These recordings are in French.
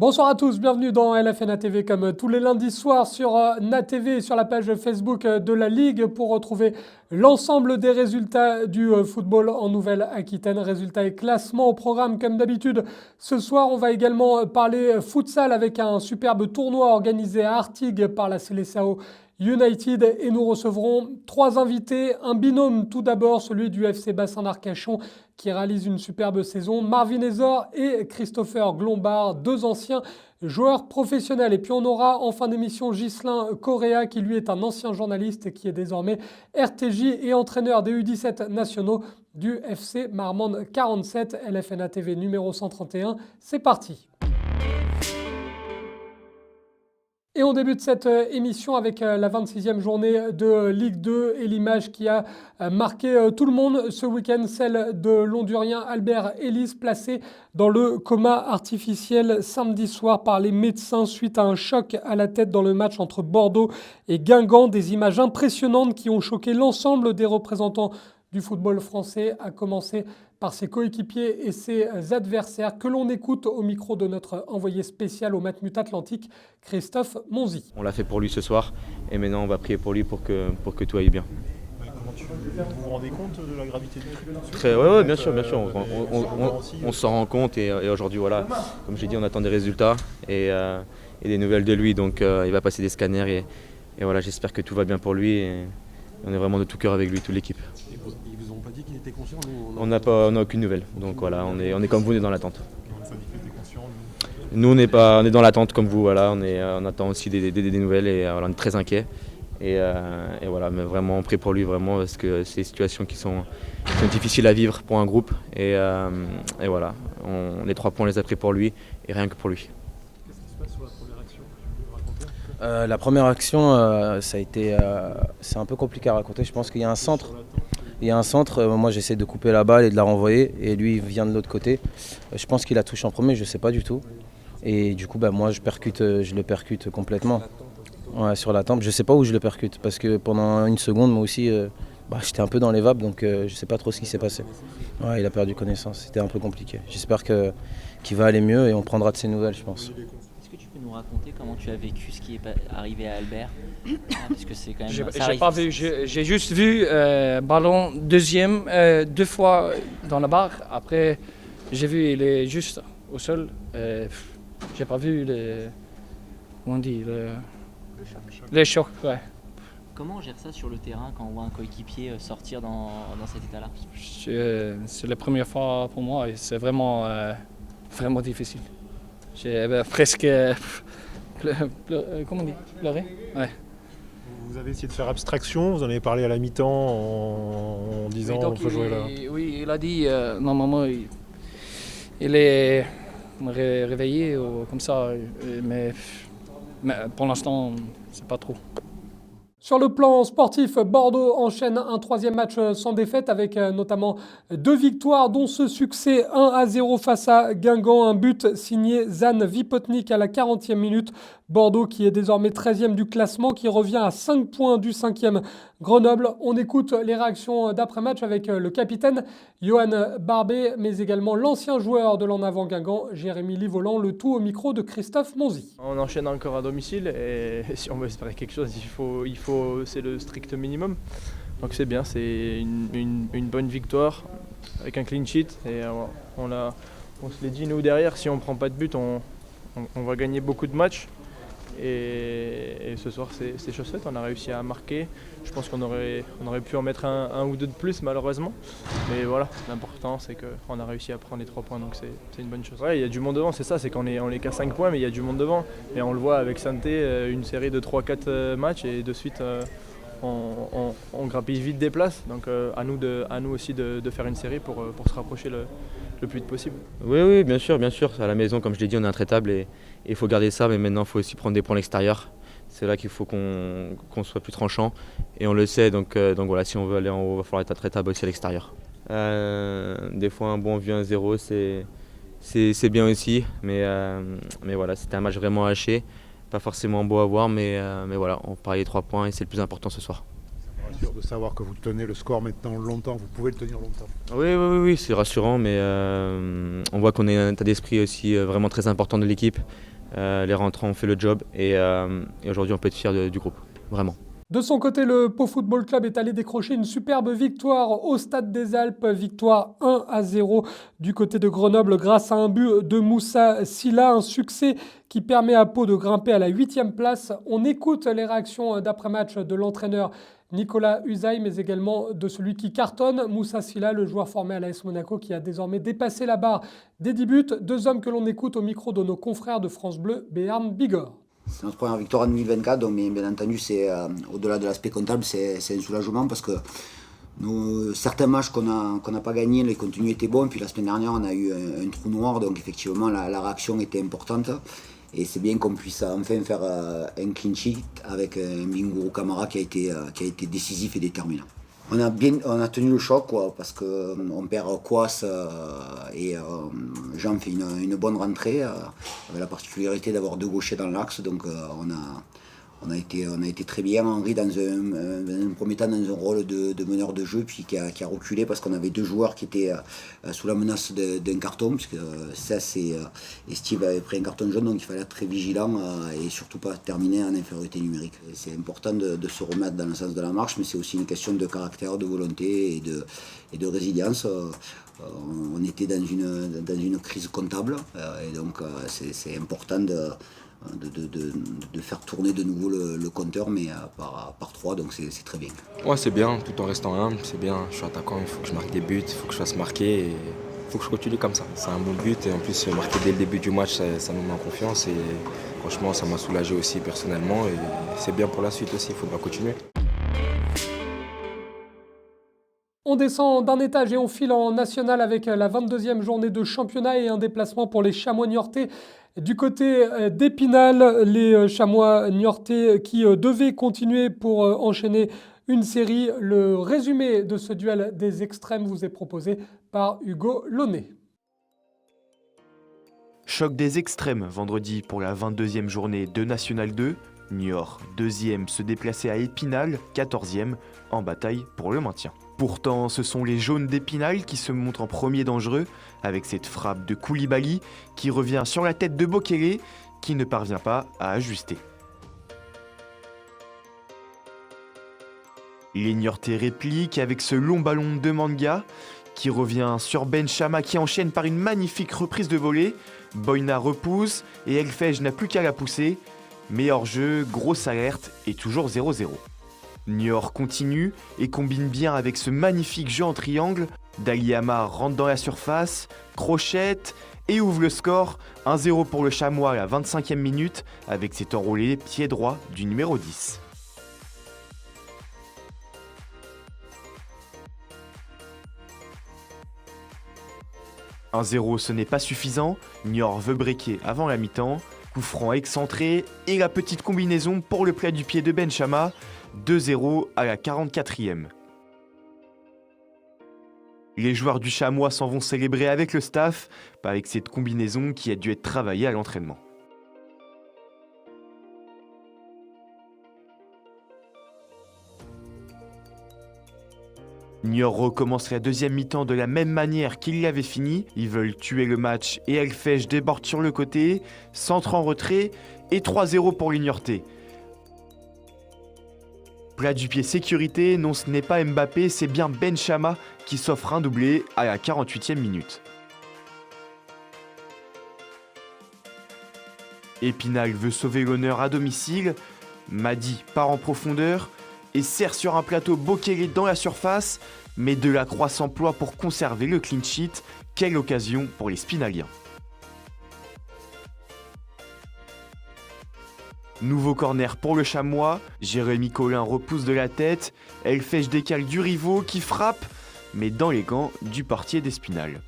Bonsoir à tous, bienvenue dans LFN TV comme tous les lundis soirs sur NATV et sur la page Facebook de la Ligue pour retrouver l'ensemble des résultats du football en Nouvelle-Aquitaine. Résultats et classements au programme comme d'habitude. Ce soir, on va également parler futsal avec un superbe tournoi organisé à Artigues par la Seleção United et nous recevrons trois invités, un binôme tout d'abord, celui du FC Bassin d'Arcachon qui réalise une superbe saison, Marvin Ezor et Christopher Glombard, deux anciens joueurs professionnels. Et puis on aura en fin d'émission Ghislain Correa qui lui est un ancien journaliste et qui est désormais RTJ et entraîneur des U17 nationaux du FC Marmande 47, LFNA TV numéro 131. C'est parti. Et on débute cette émission avec la 26e journée de Ligue 2 et l'image qui a marqué tout le monde ce week-end, celle de l'Hondurien Albert Ellis placé dans le coma artificiel samedi soir par les médecins suite à un choc à la tête dans le match entre Bordeaux et Guingamp. Des images impressionnantes qui ont choqué l'ensemble des représentants du football français, à commencer par ses coéquipiers et ses adversaires, que l'on écoute au micro de notre envoyé spécial au Matmut Atlantique, Christophe Monzi. On l'a fait pour lui ce soir et maintenant on va prier pour lui pour que tout aille bien. Vous vous rendez compte de la gravité du truc? Oui, bien sûr. On s'en rend compte et aujourd'hui, voilà, comme j'ai dit, on attend des résultats et des nouvelles de lui. Donc il va passer des scanners et voilà, j'espère que tout va bien pour lui. Et on est vraiment de tout cœur avec lui, toute l'équipe. Ils vous ont pas dit qu'il était conscient? On n'a aucune nouvelle. Donc voilà, on est comme vous, on est dans l'attente. Ça dit qu'il était conscient? Nous, on est dans l'attente comme vous. Voilà, on attend aussi des nouvelles et voilà, on est très inquiets. Et voilà, mais vraiment on prie pour lui vraiment parce que c'est des situations qui sont difficiles à vivre pour un groupe et voilà, les 3 points on les a pris pour lui et rien que pour lui. Qu'est-ce qui se passe sur la première action? Tu peux me raconter? La première action, ça a été, c'est un peu compliqué à raconter. Je pense qu'il y a un centre. Moi j'essaie de couper la balle et de la renvoyer et lui il vient de l'autre côté. Je pense qu'il a touché en premier, je ne sais pas du tout. Et du coup moi je le percute complètement. Ouais, sur la tempe, je sais pas où je le percute parce que pendant une seconde moi aussi j'étais un peu dans les vapes donc je sais pas trop ce qui s'est passé. Ouais, il a perdu connaissance, c'était un peu compliqué. J'espère qu'il va aller mieux et on prendra de ses nouvelles je pense. Est-ce que tu peux nous raconter comment tu as vécu ce qui est arrivé à Albert? Parce que c'est quand même. J'ai pas vu, j'ai juste vu ballon deuxième 2 fois dans la barre. Après j'ai vu il est juste au sol. J'ai pas vu comment on dit les chocs. Ouais. Comment on gère ça sur le terrain quand on voit un coéquipier sortir dans cet état-là? C'est la première fois pour moi et c'est vraiment difficile. J'ai presque comment on dit, pleuré. Ouais. Vous avez essayé de faire abstraction, vous en avez parlé à la mi-temps en disant oui, on peut jouer là. Oui, il a dit normalement il est réveillé ou comme ça, mais pour l'instant c'est pas trop. Sur le plan sportif, Bordeaux enchaîne un 3e match sans défaite avec notamment 2 victoires dont ce succès 1-0 face à Guingamp, un but signé Zan Vipotnik à la 40e minute. Bordeaux qui est désormais 13e du classement, qui revient à 5 points du 5e Grenoble. On écoute les réactions d'après-match avec le capitaine Johan Barbet, mais également l'ancien joueur de l'En Avant Guingamp, Jérémy Livolan, le tout au micro de Christophe Monzi. On enchaîne encore à domicile et si on veut espérer quelque chose, c'est le strict minimum. Donc c'est bien, c'est une bonne victoire avec un clean sheet et on se l'est dit nous derrière, si on ne prend pas de but, on va gagner beaucoup de matchs. Et ce soir c'est chose faite, on a réussi à marquer. Je pense qu'on aurait pu en mettre un ou deux de plus malheureusement. Mais voilà, l'important c'est qu'on a réussi à prendre les 3 points, donc c'est une bonne chose. Ouais, il y a du monde devant, c'est ça, c'est qu'on est qu'à 5 points mais il y a du monde devant. Et on le voit avec Santé, une série de 3-4 matchs et de suite on grappille vite des places. Donc à nous aussi de faire une série pour se rapprocher le plus vite possible. Oui, bien sûr. À la maison, comme je l'ai dit, on est intraitable et il faut garder ça, mais maintenant il faut aussi prendre des points à l'extérieur. C'est là qu'il faut qu'on soit plus tranchant et on le sait, donc voilà, si on veut aller en haut, il va falloir être intraitable aussi à l'extérieur. Des fois un bon vieux 1-0 c'est bien aussi, mais voilà, c'était un match vraiment haché, pas forcément beau à voir, mais voilà, on parie les 3 points et c'est le plus important ce soir. Sûr de savoir que vous tenez le score maintenant longtemps, vous pouvez le tenir longtemps. Oui, c'est rassurant, mais on voit qu'on est un état d'esprit aussi vraiment très important de l'équipe. Les rentrants ont fait le job et aujourd'hui on peut être fier du groupe, vraiment. De son côté, le Pau Football Club est allé décrocher une superbe victoire au Stade des Alpes, victoire 1-0 du côté de Grenoble grâce à un but de Moussa Sylla, un succès qui permet à Pau de grimper à la 8e place. On écoute les réactions d'après-match de l'entraîneur Nicolas Usaï, mais également de celui qui cartonne, Moussa Sylla, le joueur formé à l'AS Monaco qui a désormais dépassé la barre des 10 buts. Deux hommes que l'on écoute au micro de nos confrères de France Bleu, Béarn Bigorre. C'est notre première victoire en 2024, donc bien entendu, c'est, au-delà de l'aspect comptable, c'est un soulagement parce que certains matchs qu'on n'a pas gagnés, les contenus étaient bons, puis la semaine dernière on a eu un trou noir, donc effectivement la réaction était importante et c'est bien qu'on puisse enfin faire un clean sheet avec un Bingourou Kamara qui a été décisif et déterminant. On a tenu le choc parce qu'on perd Kouas et Jean fait une bonne rentrée avec la particularité d'avoir deux gauchers dans l'axe, donc on a été très bien. Henri dans un premier temps dans un rôle de meneur de jeu, puis qui a reculé parce qu'on avait deux joueurs qui étaient sous la menace d'un carton, puisque et Steve avait pris un carton jaune, donc il fallait être très vigilant et surtout pas terminer en infériorité numérique. Et c'est important de se remettre dans le sens de la marche, mais c'est aussi une question de caractère, de volonté et de résilience. On était dans une crise comptable et donc c'est important de faire tourner de nouveau le compteur, mais par 3, donc c'est très bien. Ouais, c'est bien, tout en restant humble, c'est bien. Je suis attaquant, il faut que je marque des buts, il faut que je fasse marquer et il faut que je continue comme ça. C'est un bon but et en plus marquer dès le début du match, ça nous met en confiance et franchement ça m'a soulagé aussi personnellement et c'est bien pour la suite aussi, il faudra continuer. On descend d'un étage et on file en national avec la 22e journée de championnat et un déplacement pour les Chamois niortais. Du côté d'Épinal, les Chamois niortais qui devaient continuer pour enchaîner une série. Le résumé de ce duel des extrêmes vous est proposé par Hugo Launay. Choc des extrêmes vendredi pour la 22e journée de National 2. Niort, 2e, se déplaçait à Épinal, 14e, en bataille pour le maintien. Pourtant, ce sont les jaunes d'Épinal qui se montrent en premier dangereux, avec cette frappe de Koulibaly qui revient sur la tête de Bokele, qui ne parvient pas à ajuster. Les Niortais répliquent avec ce long ballon de Manga, qui revient sur Ben Chama qui enchaîne par une magnifique reprise de volée. Boyna repousse et Elfej n'a plus qu'à la pousser. Meilleur jeu, grosse alerte et toujours 0-0. Niort continue et combine bien avec ce magnifique jeu en triangle. Daliama rentre dans la surface, crochette et ouvre le score. 1-0 pour le Chamois à la 25e minute avec cet enroulé pied droit du numéro 10. « 1-0, ce n'est pas suffisant. Niort veut breaker avant la mi-temps. Coup franc excentré et la petite combinaison pour le plat du pied de Ben Chama. 2-0 à la 44e. Les joueurs du Chamois s'en vont célébrer avec le staff, avec cette combinaison qui a dû être travaillée à l'entraînement. Niort recommence la deuxième mi-temps de la même manière qu'il l'avait fini. Ils veulent tuer le match et Elfej déborde sur le côté, centre en retrait et 3-0 pour les Niortais. Plat du pied sécurité, non ce n'est pas Mbappé, c'est bien Ben Chama qui s'offre un doublé à la 48e minute. Épinal veut sauver l'honneur à domicile, Madi part en profondeur et serre sur un plateau Bokele dans la surface, mais Delacroix s'emploie pour conserver le clean sheet. Quelle occasion pour les Spinaliens. Nouveau corner pour le Chamois, Jérémy Collin repousse de la tête, Elfej décale du rivaux qui frappe, mais dans les gants du portier d'Espinal.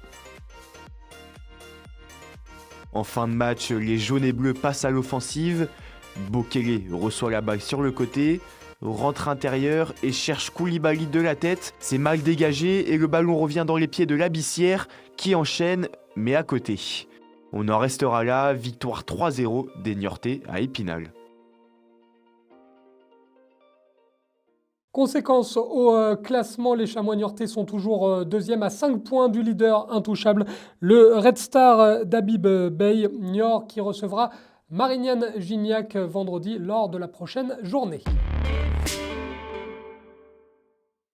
En fin de match, les jaunes et bleus passent à l'offensive, Bokele reçoit la balle sur le côté, rentre intérieur et cherche Koulibaly de la tête, c'est mal dégagé et le ballon revient dans les pieds de Labissière qui enchaîne, mais à côté. On en restera là, victoire 3-0 des Niortais à Épinal. Conséquence au classement, les Chamois niortais sont toujours deuxième à 5 points du leader intouchable, le Red Star d'Habib Bey. Niort qui recevra Marignane Gignac vendredi lors de la prochaine journée.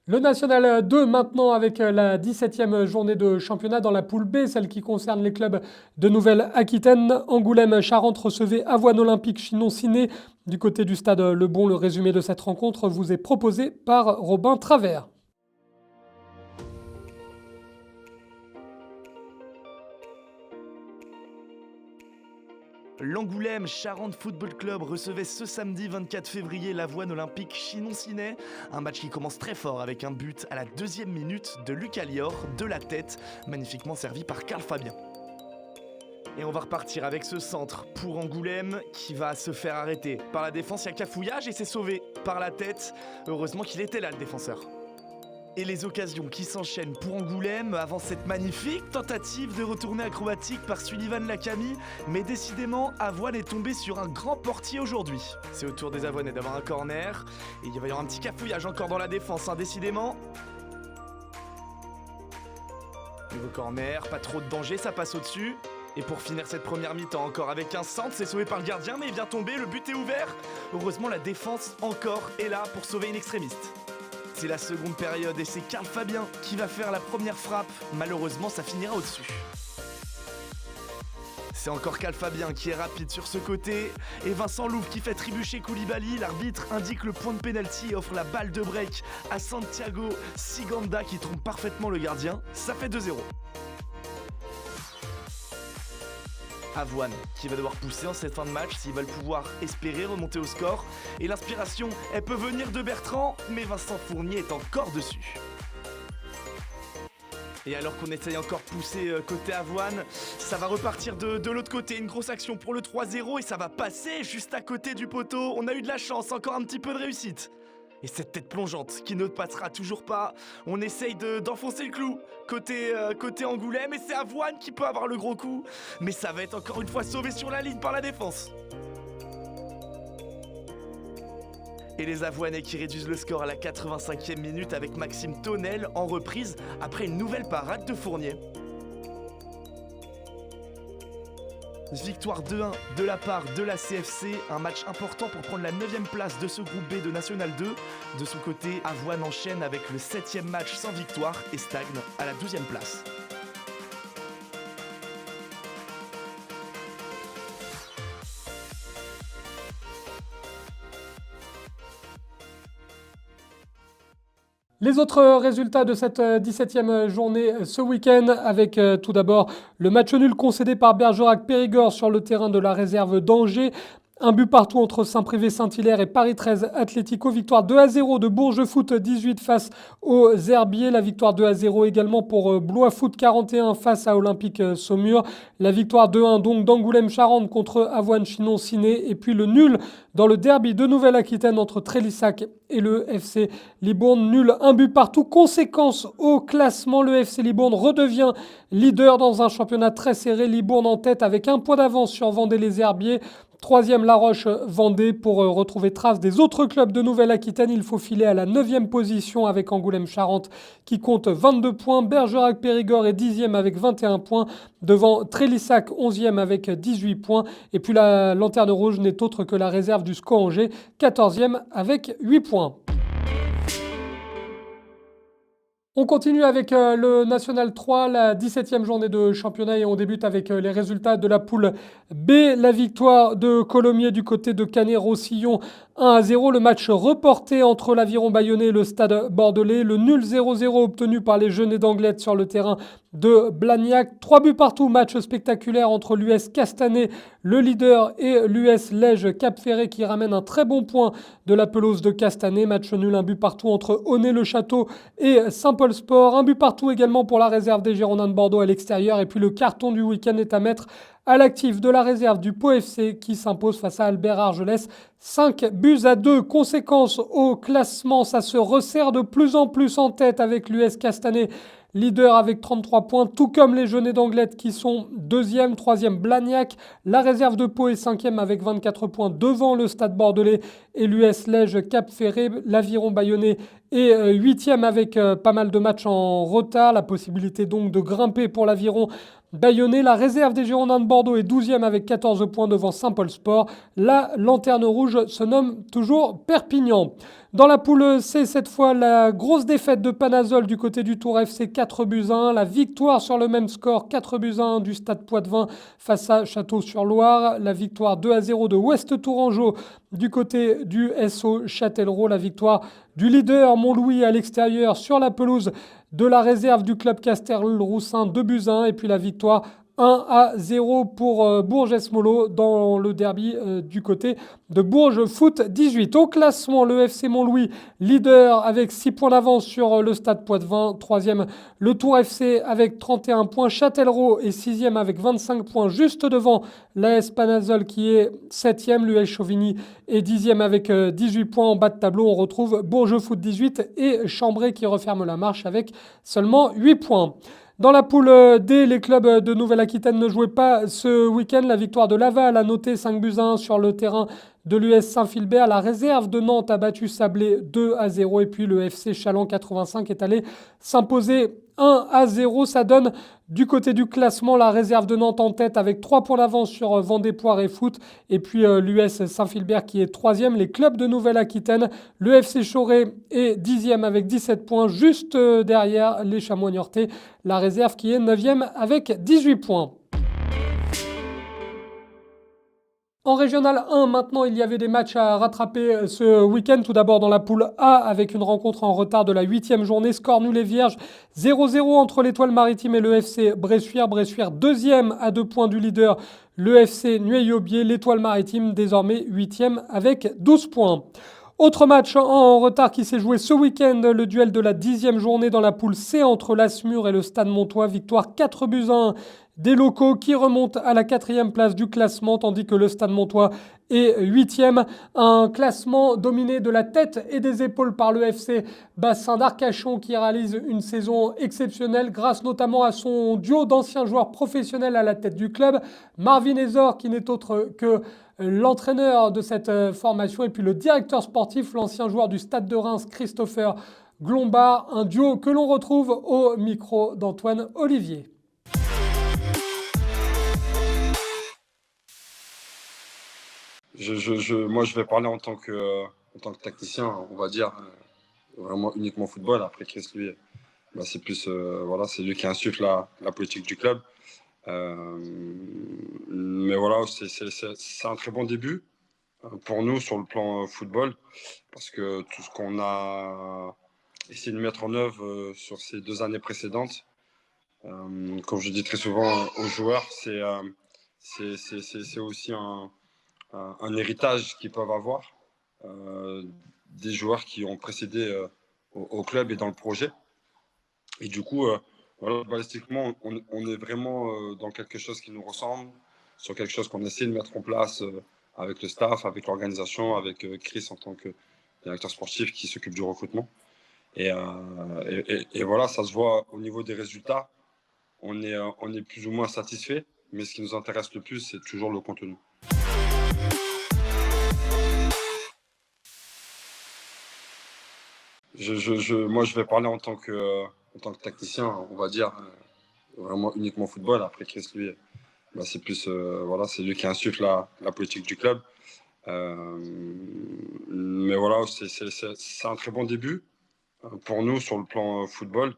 Le National 2 maintenant avec la 17e journée de championnat dans la poule B, celle qui concerne les clubs de Nouvelle-Aquitaine. Angoulême Charente recevait Avoine Olympique Chinon-Ciné. Du côté du stade Le Bon, le résumé de cette rencontre vous est proposé par Robin Travers. L'Angoulême Charente Football Club recevait ce samedi 24 février l'Avoine Olympique Chinon-Ciné. Un match qui commence très fort avec un but à la 2e minute de Lucas Lior de la tête, magnifiquement servi par Carl Fabien. Et on va repartir avec ce centre pour Angoulême qui va se faire arrêter. Par la défense, il y a cafouillage et c'est sauvé par la tête. Heureusement qu'il était là le défenseur. Et les occasions qui s'enchaînent pour Angoulême avant cette magnifique tentative de retournée acrobatique par Sullivan Lacami. Mais décidément, Avoine est tombé sur un grand portier aujourd'hui. C'est au tour des Avoinais d'avoir un corner. Et il va y avoir un petit cafouillage encore dans la défense, décidément. Nouveau corner, pas trop de danger, ça passe au-dessus. Et pour finir cette première mi-temps, encore avec un centre, c'est sauvé par le gardien, mais il vient tomber, le but est ouvert. Heureusement, la défense encore est là pour sauver une extrémiste. C'est la seconde période et c'est Carl Fabien qui va faire la première frappe. Malheureusement, ça finira au-dessus. C'est encore Carl Fabien qui est rapide sur ce côté. Et Vincent Louvre qui fait trébucher Koulibaly. L'arbitre indique le point de pénalty et offre la balle de break à Santiago Siganda qui trompe parfaitement le gardien. Ça fait 2-0. Avoine qui va devoir pousser en cette fin de match s'ils veulent pouvoir espérer remonter au score. Et l'inspiration, elle peut venir de Bertrand, mais Vincent Fournier est encore dessus. Et alors qu'on essaye encore de pousser côté Avoine, ça va repartir de l'autre côté. Une grosse action pour le 3-0 et ça va passer juste à côté du poteau. On a eu de la chance, encore un petit peu de réussite. Et cette tête plongeante qui ne passera toujours pas. On essaye d'enfoncer le clou côté Angoulême et c'est Avoine qui peut avoir le gros coup. Mais ça va être encore une fois sauvé sur la ligne par la défense. Et les Avoinais qui réduisent le score à la 85e minute avec Maxime Tonnel en reprise après une nouvelle parade de Fournier. Victoire 2-1 de la part de la CFC, un match important pour prendre la 9e place de ce groupe B de National 2. De son côté, Avoine enchaîne avec le 7e match sans victoire et stagne à la 12e place. Les autres résultats de cette 17e journée ce week-end avec tout d'abord le match nul concédé par Bergerac-Périgord sur le terrain de la réserve d'Angers. Un but partout entre Saint-Privé-Saint-Hilaire et Paris 13 Atlético. Victoire 2-0 de Bourges Foot 18 face aux Herbiers. La victoire 2-0 également pour Blois Foot 41 face à Olympique Saumur. La victoire 2-1 donc d'Angoulême Charente contre Avoine Chinon-Ciné. Et puis le nul dans le derby de Nouvelle-Aquitaine entre Trélissac et le FC Libourne. Nul, un but partout. Conséquence au classement, le FC Libourne redevient leader dans un championnat très serré. Libourne en tête avec un point d'avance sur Vendée-les-Herbiers. 3e La Roche-Vendée. Pour retrouver trace des autres clubs de Nouvelle-Aquitaine, il faut filer à la 9e position avec Angoulême-Charente qui compte 22 points. Bergerac-Périgord est 10e avec 21 points. Devant Trélissac, 11e avec 18 points. Et puis la lanterne rouge n'est autre que la réserve du SCO Angers, 14e avec 8 points. On continue avec le National 3, la 17e journée de championnat et on débute avec les résultats de la poule B. La victoire de Colomiers du côté de Canet-Roussillon 1-0. Le match reporté entre l'Aviron Bayonnais et le Stade Bordelais. Le nul 0-0 obtenu par les Jeunets d'Anglet sur le terrain de Blagnac. 3 buts partout, match spectaculaire entre l'US Castanet, le leader, et l'US Lège Cap-Ferré qui ramène un très bon point de la pelouse de Castanet. Match nul, un but partout entre Aunay-le-Château et Saint-Paul Sport. Un but partout également pour la réserve des Girondins de Bordeaux à l'extérieur. Et puis le carton du week-end est à mettre à l'actif de la réserve du Pau FC qui s'impose face à Albert Argelès 5-2. Conséquence au classement, ça se resserre de plus en plus en tête avec l'US Castanet, leader avec 33 points, tout comme les Jeunets d'Anglet qui sont 2e, 3e Blagnac. La réserve de Pau est 5e avec 24 points devant le Stade Bordelais et l'US Lège Cap-Ferré. L'Aviron Bayonnais est 8e avec pas mal de matchs en retard. La possibilité donc de grimper pour l'Aviron Bayonnais. La réserve des Girondins de Bordeaux est 12e avec 14 points devant Saint-Paul Sport. La lanterne rouge se nomme toujours Perpignan. Dans la poule C, cette fois, la grosse défaite de Panazol du côté du Tour FC 4-1. La victoire sur le même score 4-1 du Stade Poitvin face à Château-sur-Loire. La victoire 2-0 de Ouest Tourangeau du côté du SO Châtellerault. La victoire du leader Montlouis à l'extérieur sur la pelouse de la réserve du club Castel-Roussin 2-1. Et puis la victoire 1-0 pour Bourges-Esmolo dans le derby du côté de Bourges Foot 18. Au classement, le FC Montlouis, leader avec 6 points d'avance sur le Stade Poitvin. 3e, le Tour FC avec 31 points. Châtellerault est 6e avec 25 points, juste devant l'AS Panazol qui est 7e. L'US Chauvigny est 10e avec 18 points. En bas de tableau, on retrouve Bourges Foot 18 et Chambray qui referme la marche avec seulement 8 points. Dans la poule D, les clubs de Nouvelle-Aquitaine ne jouaient pas ce week-end. La victoire de Laval a noté 5-1 sur le terrain de l'US Saint-Philbert. La réserve de Nantes a battu Sablé 2-0. Et puis le FC Chalon 85 est allé s'imposer 1-0. Ça donne du côté du classement la réserve de Nantes en tête avec 3 points d'avance sur Vendée Poire et Foot. Et puis l'US Saint-Philbert qui est 3e. Les clubs de Nouvelle-Aquitaine, le FC Choré est 10e avec 17 points, juste derrière les Chamois Niortais. La réserve qui est 9e avec 18 points. En Régional 1, maintenant, il y avait des matchs à rattraper ce week-end. Tout d'abord dans la poule A, avec une rencontre en retard de la 8e journée. Score nul et vierge, 0-0 entre l'Étoile Maritime et le FC Bressuire. Bressuire, 2e à 2 points du leader, le FC Nueil-Aubier. L'Étoile Maritime, désormais 8e avec 12 points. Autre match en retard qui s'est joué ce week-end, le duel de la 10e journée dans la poule C entre l'Asmur et le Stade Montois. Victoire 4-1 des locaux qui remontent à la 4e place du classement, tandis que le Stade Montois est 8e. Un classement dominé de la tête et des épaules par le FC Bassin d'Arcachon qui réalise une saison exceptionnelle grâce notamment à son duo d'anciens joueurs professionnels à la tête du club. Marvin Ezor qui n'est autre que l'entraîneur de cette formation et puis le directeur sportif, l'ancien joueur du Stade de Reims, Christopher Glombard. Un duo que l'on retrouve au micro d'Antoine Olivier. Moi, je vais parler en tant que tacticien, on va dire, vraiment uniquement football. Après, Chris, lui, c'est plus, voilà, c'est lui qui insuffle la politique du club. Mais voilà, c'est un très bon début pour nous sur le plan football, parce que tout ce qu'on a essayé de mettre en œuvre sur ces 2 années précédentes, comme je dis très souvent aux joueurs, c'est aussi un héritage qu'ils peuvent avoir des joueurs qui ont précédé au club et dans le projet. Et du coup, voilà, balistiquement, on est vraiment dans quelque chose qui nous ressemble, sur quelque chose qu'on essaie de mettre en place avec le staff, avec l'organisation, avec Chris en tant que directeur sportif qui s'occupe du recrutement. Et voilà, ça se voit au niveau des résultats. On est plus ou moins satisfait, mais ce qui nous intéresse le plus, c'est toujours le contenu. Moi, je vais parler en tant que tacticien, on va dire, vraiment uniquement football. Après, Chris, lui, c'est plus, voilà, c'est lui qui insuffle la politique du club. Mais voilà, c'est un très bon début pour nous sur le plan football,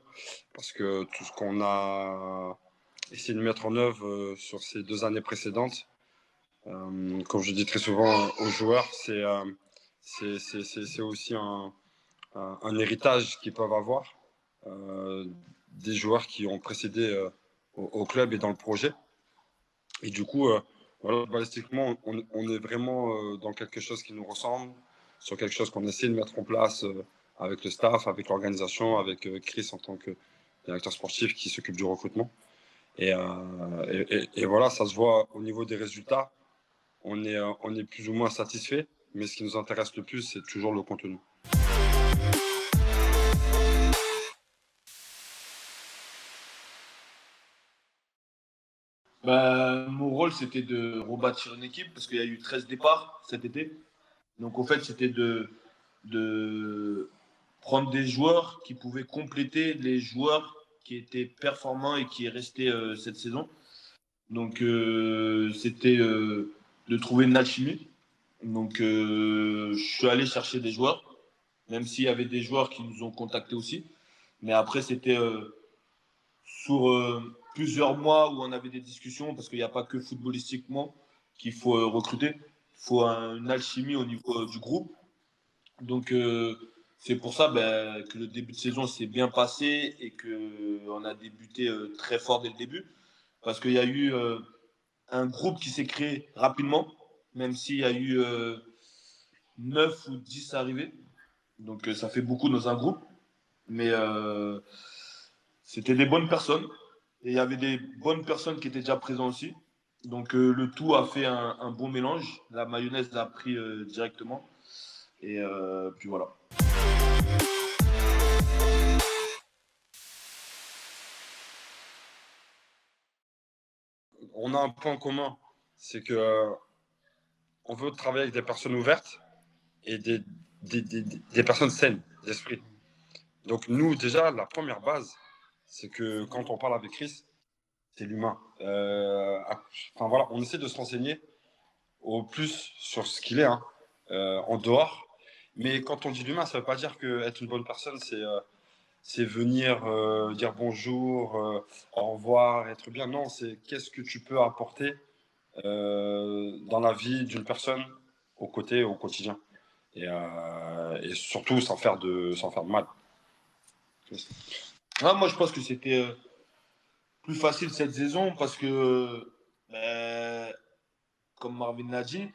parce que tout ce qu'on a essayé de mettre en œuvre sur ces 2 années précédentes, comme je dis très souvent aux joueurs, c'est aussi un héritage qu'ils peuvent avoir des joueurs qui ont précédé au club et dans le projet. Et du coup, voilà, balistiquement, on est vraiment dans quelque chose qui nous ressemble, sur quelque chose qu'on essaie de mettre en place avec le staff, avec l'organisation, avec Chris en tant que directeur sportif qui s'occupe du recrutement. Et voilà, ça se voit au niveau des résultats. On est plus ou moins satisfait, mais ce qui nous intéresse le plus, c'est toujours le contenu. Mon rôle, c'était de rebâtir une équipe parce qu'il y a eu 13 départs cet été. Donc, en fait, c'était de prendre des joueurs qui pouvaient compléter les joueurs qui étaient performants et qui est resté cette saison. Donc, c'était de trouver une alchimie. Donc, je suis allé chercher des joueurs, même s'il y avait des joueurs qui nous ont contactés aussi. Mais après, c'était sur plusieurs mois où on avait des discussions, parce qu'il n'y a pas que footballistiquement qu'il faut recruter. Il faut une alchimie au niveau du groupe. Donc, c'est pour ça que le début de saison s'est bien passé et qu'on a débuté très fort dès le début. Parce qu'il y a eu un groupe qui s'est créé rapidement, même s'il y a eu 9 ou 10 arrivés. Donc, ça fait beaucoup dans un groupe. Mais c'était des bonnes personnes. Et il y avait des bonnes personnes qui étaient déjà présentes aussi. Donc, le tout a fait un bon mélange. La mayonnaise l'a pris directement. Et puis voilà. On a un point commun, c'est que on veut travailler avec des personnes ouvertes et des personnes saines d'esprit. Donc nous, déjà, la première base, c'est que quand on parle avec Chris, c'est l'humain. Enfin voilà, on essaie de se renseigner au plus sur ce qu'il est en dehors. Mais quand on dit l'humain, ça ne veut pas dire qu'être une bonne personne, c'est venir dire bonjour, au revoir, être bien. Non, c'est qu'est-ce que tu peux apporter dans la vie d'une personne au quotidien. Et surtout sans faire de mal. Moi, je pense que c'était plus facile cette saison parce que, comme Marvin l'a dit,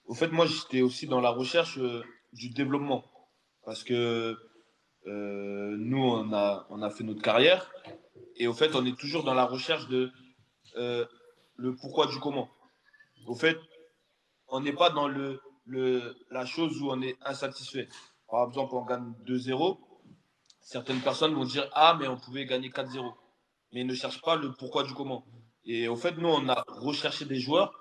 au fait, moi, j'étais aussi dans la recherche du développement. Parce que nous, on a fait notre carrière et au fait, on est toujours dans la recherche de le pourquoi du comment. Au fait, on n'est pas dans la chose où on est insatisfait. Par exemple, on gagne 2-0. Certaines personnes vont dire ah, mais on pouvait gagner 4-0. Mais ils ne cherchent pas le pourquoi du comment. Et au fait, nous, on a recherché des joueurs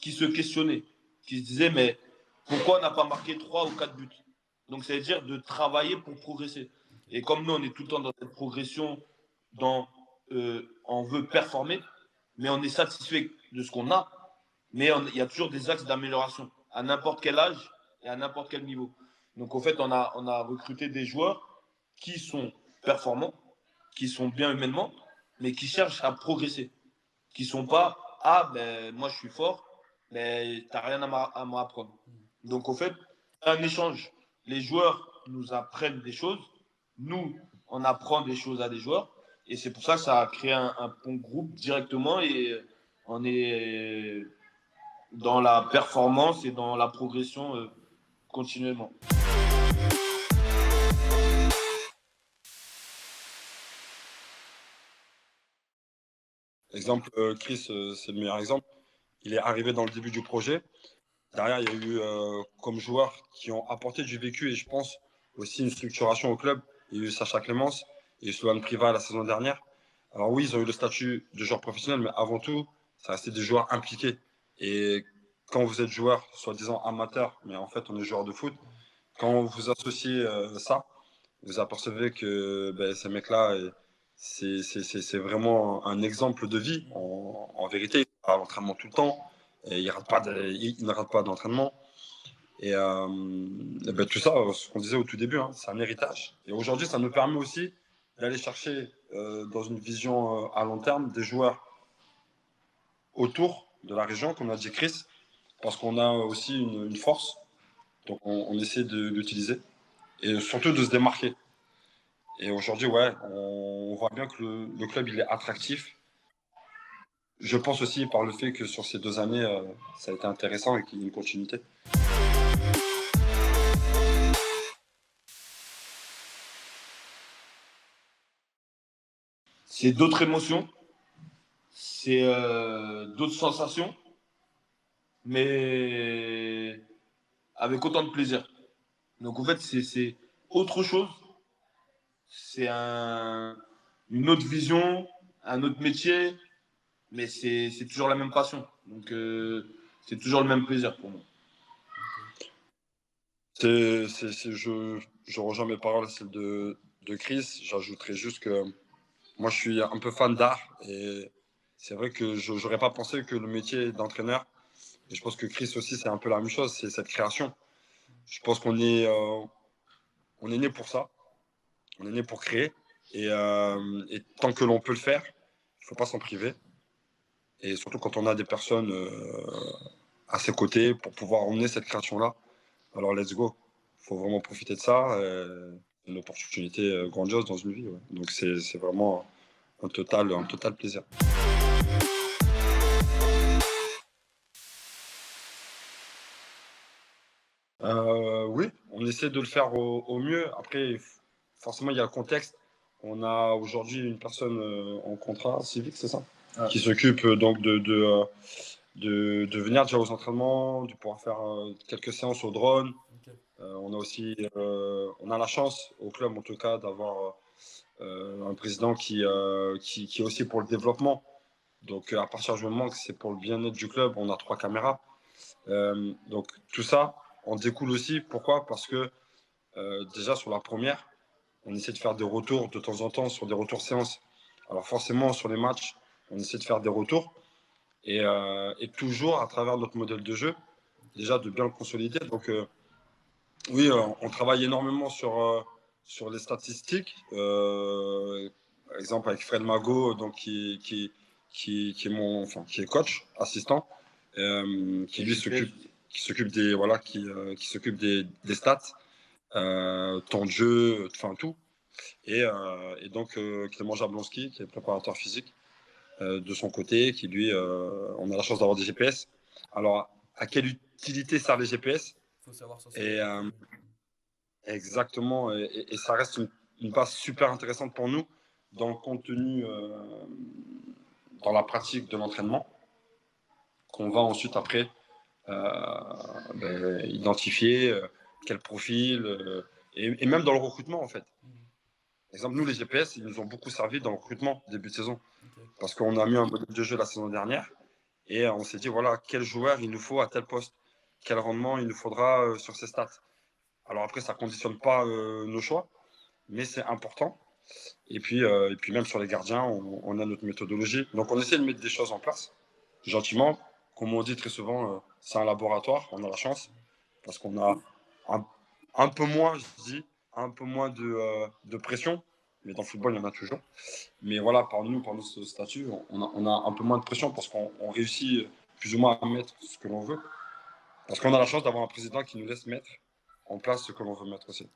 qui se questionnaient, qui se disaient mais pourquoi on n'a pas marqué 3 ou 4 buts? Donc, c'est-à-dire de travailler pour progresser. Et comme nous, on est tout le temps dans cette progression, on veut performer, mais on est satisfait de ce qu'on a, mais il y a toujours des axes d'amélioration à n'importe quel âge et à n'importe quel niveau. Donc, au fait, on a recruté des joueurs qui sont performants, qui sont bien humainement, mais qui cherchent à progresser. Qui ne sont pas ah, moi je suis fort, mais tu n'as rien à m'apprendre. Donc, au fait, un échange. Les joueurs nous apprennent des choses, nous, on apprend des choses à des joueurs, et c'est pour ça que ça a créé un bon groupe directement, et on est dans la performance et dans la progression continuellement. Exemple, Chris, c'est le meilleur exemple. Il est arrivé dans le début du projet. Derrière, il y a eu comme joueurs qui ont apporté du vécu et je pense aussi une structuration au club. Il y a eu Sacha Clémence et Sloan Priva la saison dernière. Alors oui, ils ont eu le statut de joueur professionnel, mais avant tout, ça restait des joueurs impliqués. Et quand vous êtes joueur, soi-disant amateur, mais en fait on est joueur de foot, quand vous associez ça, vous apercevez que ces mecs-là, c'est vraiment un exemple de vie. En vérité, ils sont à l'entraînement tout le temps. Et ils ne ratent pas d'entraînement. Et tout ça, ce qu'on disait au tout début, c'est un héritage. Et aujourd'hui, ça nous permet aussi d'aller chercher, dans une vision à long terme, des joueurs autour de la région, comme a dit Chris, parce qu'on a aussi une force. Donc on essaie de l'utiliser et surtout de se démarquer. Et aujourd'hui, on voit bien que le club il est attractif. Je pense aussi par le fait que sur ces 2 années, ça a été intéressant et qu'il y a une continuité. C'est d'autres émotions, c'est d'autres sensations, mais avec autant de plaisir. Donc en fait, c'est autre chose. C'est une autre vision, un autre métier, mais c'est toujours la même passion. Donc c'est toujours le même plaisir pour moi. Je rejoins mes paroles, celles de Chris. J'ajouterais juste que moi, je suis un peu fan d'art et c'est vrai que je n'aurais pas pensé que le métier d'entraîneur, et je pense que Chris aussi, c'est un peu la même chose, c'est cette création. Je pense qu'on est, on est né pour ça, on est né pour créer, et tant que l'on peut le faire, il ne faut pas s'en priver. Et surtout quand on a des personnes à ses côtés pour pouvoir emmener cette création-là, alors let's go. Il faut vraiment profiter de ça. Une opportunité grandiose dans une vie. Ouais. Donc c'est vraiment un total plaisir. Oui, on essaie de le faire au mieux. Après, forcément, il y a le contexte. On a aujourd'hui une personne en contrat civique, c'est ça, qui s'occupe donc de venir déjà aux entraînements, de pouvoir faire quelques séances au drone. On a aussi on a la chance au club en tout cas d'avoir un président qui est aussi pour le développement. Donc à partir du moment que c'est pour le bien-être du club, on a 3 caméras. Donc tout ça en découle aussi. Pourquoi? Parce que déjà sur la première, on essaie de faire des retours de temps en temps sur des retours séances. Alors forcément sur les matchs, on essaie de faire des retours et toujours à travers notre modèle de jeu, déjà de bien le consolider. Donc oui, on travaille énormément sur les statistiques. Par exemple avec Fred Mago, donc qui est coach assistant, qui lui s'occupe des stats, temps de jeu, enfin tout. Et donc Clément Jablonski, qui est préparateur physique de son côté, qui lui, on a la chance d'avoir des GPS. Alors, à quelle utilité servent les GPS? Faut savoir ça. Exactement, et ça reste une base super intéressante pour nous dans le contenu, dans la pratique de l'entraînement, qu'on va ensuite après identifier quel profil, et même dans le recrutement en fait. Par exemple, nous les GPS, ils nous ont beaucoup servi dans le recrutement début de saison, parce qu'on a mis un modèle de jeu la saison dernière, et on s'est dit voilà quel joueur il nous faut à tel poste, quel rendement il nous faudra sur ces stats. Alors après, ça ne conditionne pas nos choix, mais c'est important. Et puis même sur les gardiens, on a notre méthodologie. Donc on essaie de mettre des choses en place, gentiment. Comme on dit très souvent, c'est un laboratoire, on a la chance, parce qu'on a un peu moins, je dis, un peu moins de pression. Mais dans le football, il y en a toujours. Mais voilà, par notre statut, on a un peu moins de pression parce qu'on réussit plus ou moins à mettre ce que l'on veut. Parce qu'on a la chance d'avoir un président qui nous laisse mettre en place ce que l'on veut mettre aussi.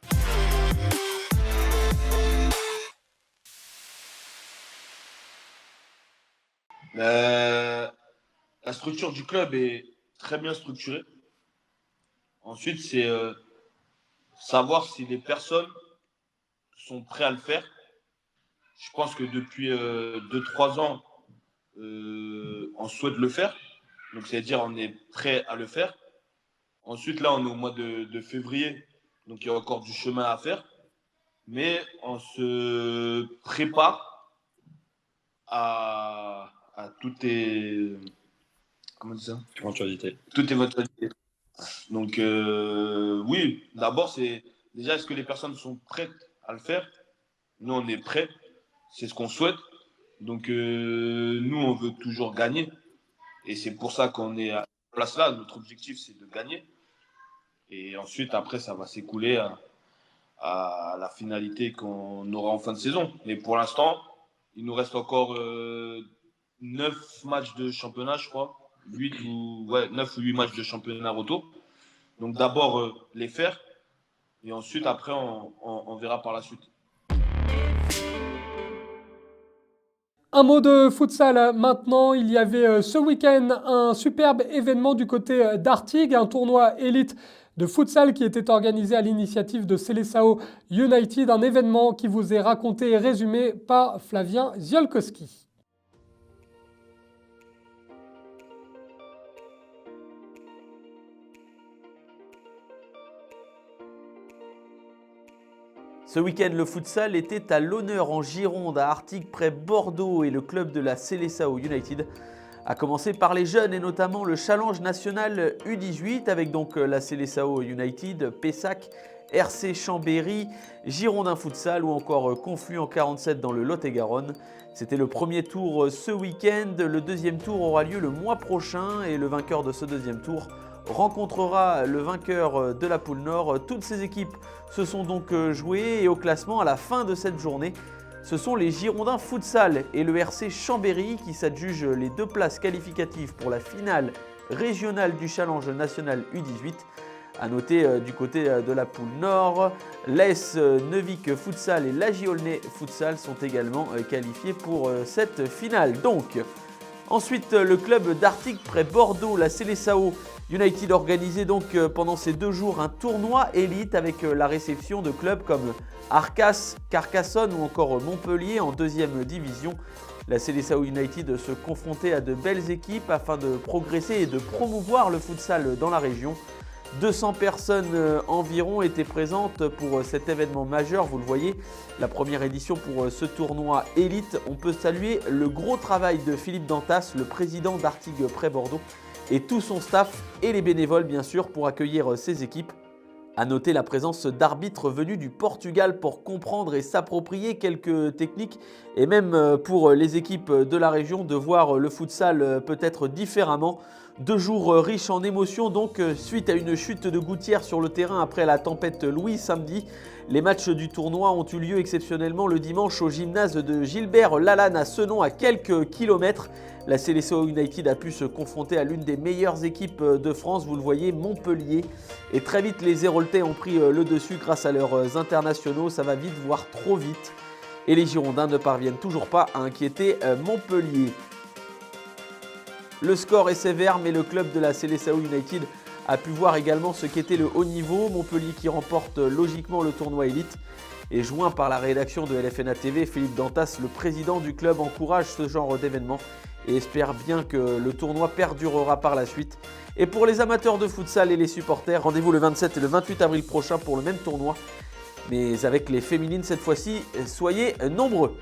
La structure du club est très bien structurée. Ensuite, c'est savoir si les personnes sont prêtes à le faire. Je pense que depuis 2-3 ans, on souhaite le faire. Donc, c'est-à-dire on est prêt à le faire. Ensuite, là, on est au mois de février. Donc, il y a encore du chemin à faire. Mais on se prépare à toutes les... Comment on dit ça? Éventualité. Toute éventualité. Donc, oui, d'abord, c'est déjà, est-ce que les personnes sont prêtes à le faire? Nous, on est prêts. C'est ce qu'on souhaite. Donc, nous, on veut toujours gagner. Et c'est pour ça qu'on est à cette place-là. Notre objectif, c'est de gagner. Et ensuite, après, ça va s'écouler à la finalité qu'on aura en fin de saison. Mais pour l'instant, il nous reste encore 9 matchs de championnat, je crois. 9 ou 8 matchs de championnat retour. Donc d'abord les faire. Et ensuite, après, on verra par la suite. Un mot de futsal maintenant. Il y avait ce week-end un superbe événement du côté d'Artigues, un tournoi élite de futsal qui était organisé à l'initiative de Seleção United, un événement qui vous est raconté et résumé par Flavien Ziolkowski. Ce week-end, le futsal était à l'honneur en Gironde, à Artigues, près Bordeaux, et le club de la Seleção United a commencé par les jeunes et notamment le challenge national U18 avec donc la Seleção United, Pessac RC Chambéry, Girondins Futsal ou encore Confluent 47 dans le Lot-et-Garonne. C'était le premier tour ce week-end. Le deuxième tour aura lieu le mois prochain et le vainqueur de ce deuxième tour rencontrera le vainqueur de la poule Nord. Toutes ces équipes se sont donc jouées et au classement à la fin de cette journée, ce sont les Girondins Futsal et le RC Chambéry qui s'adjugent les 2 places qualificatives pour la finale régionale du Challenge national U18. A noter du côté de la poule Nord, l'AS Neuvik Futsal et l'AJ Aulnay Futsal sont également qualifiés pour cette finale. Donc, ensuite, le club d'Artigues près Bordeaux, la Seleção United organisait donc pendant ces 2 jours un tournoi élite avec la réception de clubs comme Arcas, Carcassonne ou encore Montpellier en 2e division. La Seleção United se confrontait à de belles équipes afin de progresser et de promouvoir le futsal dans la région. 200 personnes environ étaient présentes pour cet événement majeur, vous le voyez, la première édition pour ce tournoi élite. On peut saluer le gros travail de Philippe Dantas, le président d'Artigues près Bordeaux, et tout son staff et les bénévoles bien sûr pour accueillir ces équipes. A noter la présence d'arbitres venus du Portugal pour comprendre et s'approprier quelques techniques et même pour les équipes de la région de voir le futsal peut-être différemment. 2 jours riches en émotions donc suite à une chute de gouttière sur le terrain après la tempête Louis samedi. Les matchs du tournoi ont eu lieu exceptionnellement le dimanche au gymnase de Gilbert Lalanne à Senon à quelques kilomètres. La Seleção United a pu se confronter à l'une des meilleures équipes de France, vous le voyez, Montpellier. Et très vite les Héroltais ont pris le dessus grâce à leurs internationaux, ça va vite voire trop vite. Et les Girondins ne parviennent toujours pas à inquiéter Montpellier. Le score est sévère, mais le club de la Seleção United a pu voir également ce qu'était le haut niveau. Montpellier qui remporte logiquement le tournoi élite. Et joint par la rédaction de LFNA TV, Philippe Dantas, le président du club, encourage ce genre d'événement et espère bien que le tournoi perdurera par la suite. Et pour les amateurs de futsal et les supporters, rendez-vous le 27 et le 28 avril prochain pour le même tournoi. Mais avec les féminines cette fois-ci, soyez nombreux.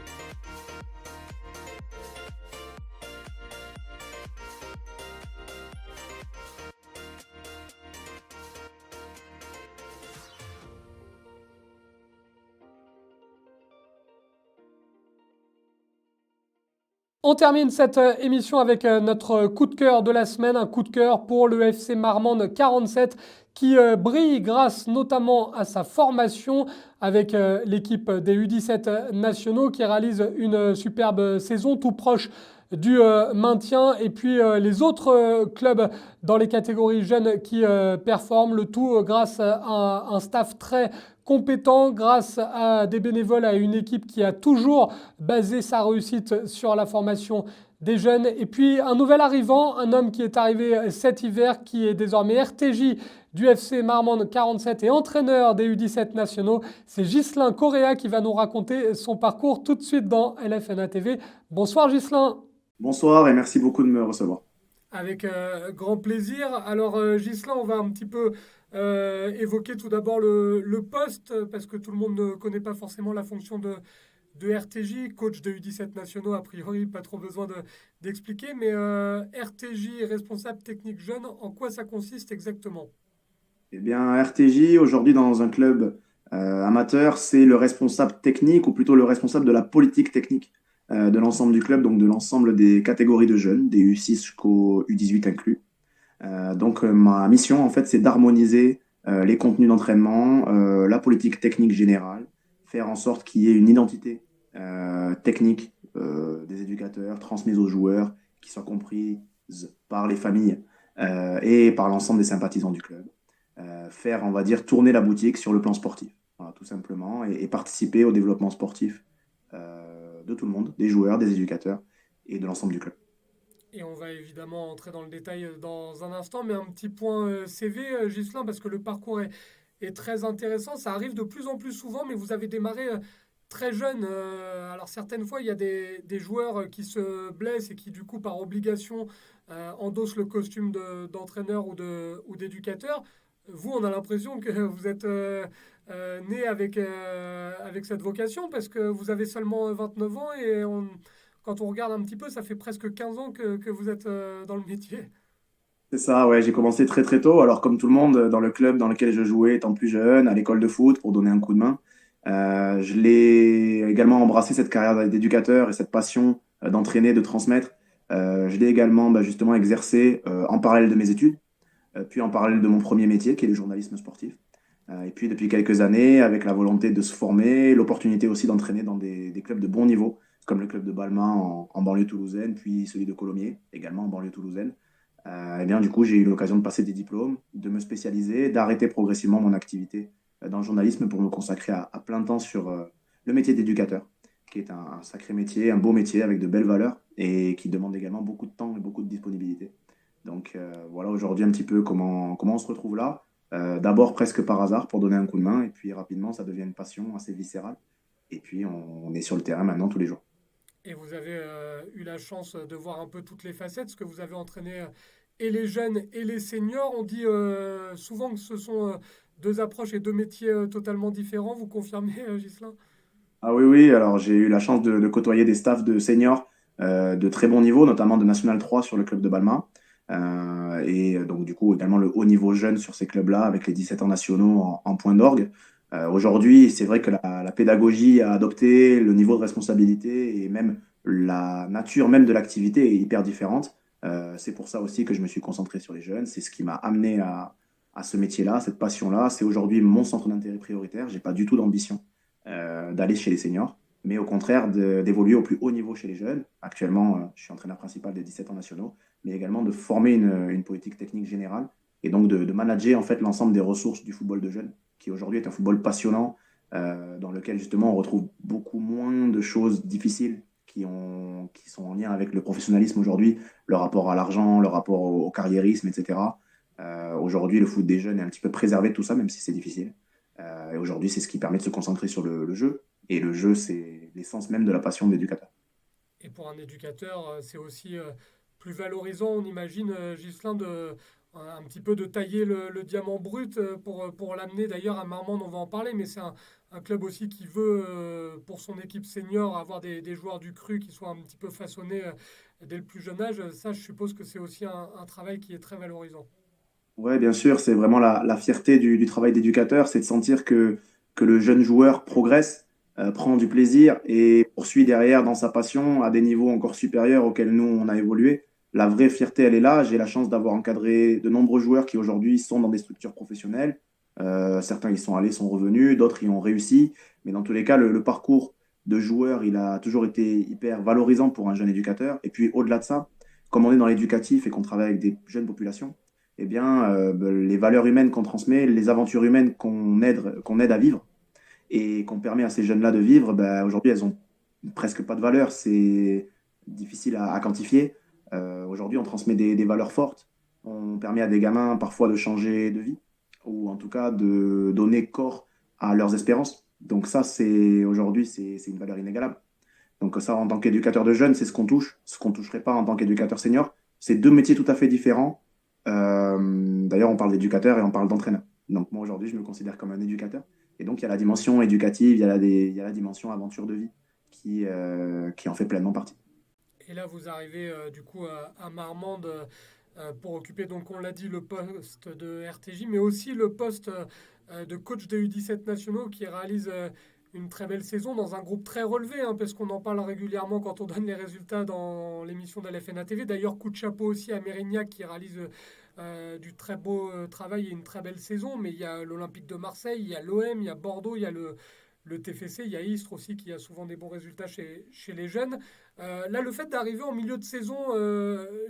On termine cette émission avec notre coup de cœur de la semaine, un coup de cœur pour le FC Marmande 47 qui brille grâce notamment à sa formation avec l'équipe des U17 nationaux qui réalise une superbe saison tout proche du maintien et puis les autres clubs dans les catégories jeunes qui performent, le tout grâce à un staff très compétent, grâce à des bénévoles, à une équipe qui a toujours basé sa réussite sur la formation des jeunes. Et puis un nouvel arrivant, un homme qui est arrivé cet hiver, qui est désormais RTJ du FC Marmande 47 et entraîneur des U17 nationaux. C'est Ghislain Correa qui va nous raconter son parcours tout de suite dans LFNA TV. Bonsoir Ghislain. Bonsoir et merci beaucoup de me recevoir. Avec grand plaisir. Alors Ghislain, on va un petit peu évoquer tout d'abord le poste, parce que tout le monde ne connaît pas forcément la fonction de RTJ, coach de U17 nationaux, a priori, pas trop besoin d'expliquer, mais RTJ, responsable technique jeune, en quoi ça consiste exactement ? Eh bien, RTJ, aujourd'hui dans un club amateur, c'est le responsable technique, ou plutôt le responsable de la politique technique de l'ensemble du club, donc de l'ensemble des catégories de jeunes, des U6 jusqu'au U18 inclus. Donc ma mission en fait c'est d'harmoniser les contenus d'entraînement, la politique technique générale, faire en sorte qu'il y ait une identité technique des éducateurs transmise aux joueurs, qui soit comprise par les familles et par l'ensemble des sympathisants du club. Faire, on va dire, tourner la boutique sur le plan sportif, voilà, tout simplement, et participer au développement sportif de tout le monde, des joueurs, des éducateurs et de l'ensemble du club. Et on va évidemment entrer dans le détail dans un instant, mais un petit point CV, Ghislain, parce que le parcours est très intéressant. Ça arrive de plus en plus souvent, mais vous avez démarré très jeune. Alors certaines fois, il y a des joueurs qui se blessent et qui, du coup, par obligation, endossent le costume d'entraîneur ou d'éducateur. Vous, on a l'impression que vous êtes né avec cette vocation, parce que vous avez seulement 29 ans et quand on regarde un petit peu, ça fait presque 15 ans que vous êtes dans le métier. C'est ça, ouais, j'ai commencé très très tôt. Alors comme tout le monde, dans le club dans lequel je jouais étant plus jeune, à l'école de foot pour donner un coup de main. Je l'ai également embrassé cette carrière d'éducateur et cette passion d'entraîner, de transmettre. Je l'ai également justement exercé en parallèle de mes études, puis en parallèle de mon premier métier qui est le journalisme sportif. Et puis depuis quelques années, avec la volonté de se former, l'opportunité aussi d'entraîner dans des clubs de bon niveau, comme le club de Balmain en banlieue toulousaine, puis celui de Colomiers, également en banlieue toulousaine. Eh bien, du coup, j'ai eu l'occasion de passer des diplômes, de me spécialiser, d'arrêter progressivement mon activité dans le journalisme pour me consacrer à plein temps sur le métier d'éducateur, qui est un sacré métier, un beau métier avec de belles valeurs et qui demande également beaucoup de temps et beaucoup de disponibilité. Donc voilà aujourd'hui un petit peu comment on se retrouve là. D'abord presque par hasard pour donner un coup de main et puis rapidement ça devient une passion assez viscérale. Et puis on est sur le terrain maintenant tous les jours. Et vous avez eu la chance de voir un peu toutes les facettes, parce que vous avez entraîné et les jeunes et les seniors. On dit souvent que ce sont deux approches et deux métiers totalement différents. Vous confirmez, Ghislain? Ah oui, oui, alors j'ai eu la chance de côtoyer des staffs de seniors de très bon niveau, notamment de National 3 sur le club de Balma. Donc du coup également le haut niveau jeune sur ces clubs-là avec les 17 ans nationaux en point d'orgue. Aujourd'hui, c'est vrai que la pédagogie a adopté, le niveau de responsabilité et même la nature même de l'activité est hyper différente. C'est pour ça aussi que je me suis concentré sur les jeunes. C'est ce qui m'a amené à ce métier-là, cette passion-là. C'est aujourd'hui mon centre d'intérêt prioritaire. J'ai pas du tout d'ambition d'aller chez les seniors, mais au contraire d'évoluer au plus haut niveau chez les jeunes. Actuellement, je suis entraîneur principal des 17 ans nationaux, mais également de former une politique technique générale et donc de manager en fait l'ensemble des ressources du football de jeunes, qui aujourd'hui est un football passionnant, dans lequel justement on retrouve beaucoup moins de choses difficiles qui sont en lien avec le professionnalisme aujourd'hui, le rapport à l'argent, le rapport au carriérisme, etc. Aujourd'hui, le foot des jeunes est un petit peu préservé de tout ça, même si c'est difficile. Et aujourd'hui, c'est ce qui permet de se concentrer sur le jeu. Et le jeu, c'est l'essence même de la passion de l'éducateur. Et pour un éducateur, c'est aussi plus valorisant, on imagine, Ghislain, un petit peu de tailler le diamant brut pour l'amener. D'ailleurs, à Marmande, on va en parler, mais c'est un club aussi qui veut, pour son équipe senior, avoir des joueurs du cru qui soient un petit peu façonnés dès le plus jeune âge. Ça, je suppose que c'est aussi un travail qui est très valorisant. Ouais, bien sûr, c'est vraiment la fierté du travail d'éducateur, c'est de sentir que le jeune joueur progresse, prend du plaisir et poursuit derrière dans sa passion à des niveaux encore supérieurs auxquels nous, on a évolué. La vraie fierté, elle est là. J'ai la chance d'avoir encadré de nombreux joueurs qui aujourd'hui sont dans des structures professionnelles. Certains y sont allés, sont revenus, d'autres y ont réussi. Mais dans tous les cas, le parcours de joueur, il a toujours été hyper valorisant pour un jeune éducateur. Et puis au-delà de ça, comme on est dans l'éducatif et qu'on travaille avec des jeunes populations, eh bien, les valeurs humaines qu'on transmet, les aventures humaines qu'on aide à vivre et qu'on permet à ces jeunes-là de vivre, aujourd'hui, elles ont presque pas de valeur. C'est difficile à quantifier. Aujourd'hui, on transmet des valeurs fortes. On permet à des gamins parfois de changer de vie ou en tout cas de donner corps à leurs espérances. Donc ça, aujourd'hui, c'est une valeur inégalable. Donc ça, en tant qu'éducateur de jeunes, c'est ce qu'on touche, ce qu'on ne toucherait pas en tant qu'éducateur senior. C'est deux métiers tout à fait différents. D'ailleurs, on parle d'éducateur et on parle d'entraîneur. Donc moi, aujourd'hui, je me considère comme un éducateur. Et donc, il y a la dimension éducative, il y a la dimension aventure de vie qui en fait pleinement partie. Et là, vous arrivez du coup à Marmande pour occuper, donc on l'a dit, le poste de RTJ, mais aussi le poste de coach des U17 nationaux qui réalise une très belle saison dans un groupe très relevé, hein, parce qu'on en parle régulièrement quand on donne les résultats dans l'émission de LFNA TV. D'ailleurs, coup de chapeau aussi à Mérignac qui réalise du très beau travail et une très belle saison. Mais il y a l'Olympique de Marseille, il y a l'OM, il y a Bordeaux, il y a le TFC, il y a Istres aussi qui a souvent des bons résultats chez les jeunes. Là, le fait d'arriver en milieu de saison,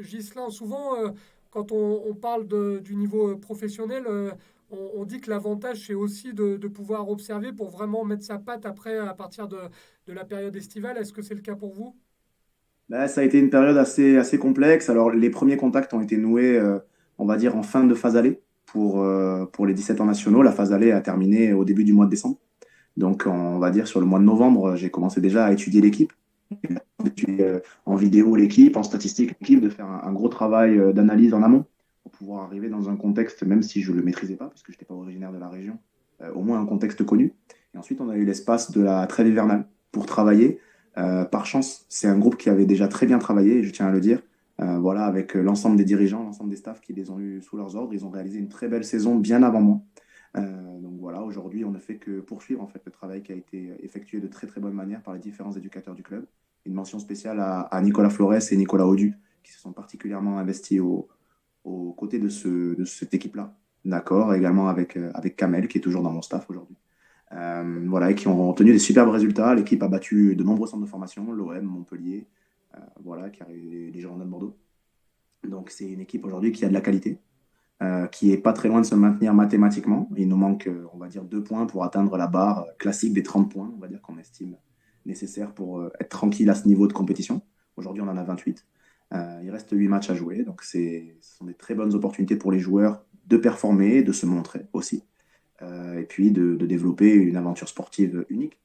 Ghislain, souvent, quand on parle du niveau professionnel, on dit que l'avantage, c'est aussi de pouvoir observer pour vraiment mettre sa patte après, à partir de la période estivale. Est-ce que c'est le cas pour vous? Ça a été une période assez complexe. Alors, les premiers contacts ont été noués, on va dire, en fin de phase aller pour les 17 ans nationaux. La phase aller a terminé au début du mois de décembre. Donc, on va dire sur le mois de novembre, j'ai commencé déjà à étudier l'équipe, d'étudier en vidéo l'équipe, en statistique l'équipe, de faire un gros travail d'analyse en amont pour pouvoir arriver dans un contexte, même si je ne le maîtrisais pas, parce que je n'étais pas originaire de la région, au moins un contexte connu. Et ensuite, on a eu l'espace de la trêve hivernale pour travailler. Par chance, c'est un groupe qui avait déjà très bien travaillé, je tiens à le dire. Voilà, avec l'ensemble des dirigeants, l'ensemble des staffs qui les ont eu sous leurs ordres. Ils ont réalisé une très belle saison bien avant moi. Donc voilà, aujourd'hui, on ne fait que poursuivre en fait, le travail qui a été effectué de très très bonne manière par les différents éducateurs du club. Une mention spéciale à Nicolas Flores et Nicolas Audu, qui se sont particulièrement investis aux côtés de cette équipe-là. D'accord, également avec Kamel, qui est toujours dans mon staff aujourd'hui. Voilà, et qui ont obtenu des superbes résultats. L'équipe a battu de nombreux centres de formation, l'OM, Montpellier, voilà, qui a les Girondins de Bordeaux. Donc c'est une équipe aujourd'hui qui a de la qualité, qui est pas très loin de se maintenir mathématiquement. Il nous manque, on va dire, 2 points pour atteindre la barre classique des 30 points, on va dire, qu'on estime nécessaire pour être tranquille à ce niveau de compétition. Aujourd'hui, on en a 28. Il reste 8 matchs à jouer, donc ce sont des très bonnes opportunités pour les joueurs de performer, de se montrer aussi, et puis de développer une aventure sportive unique.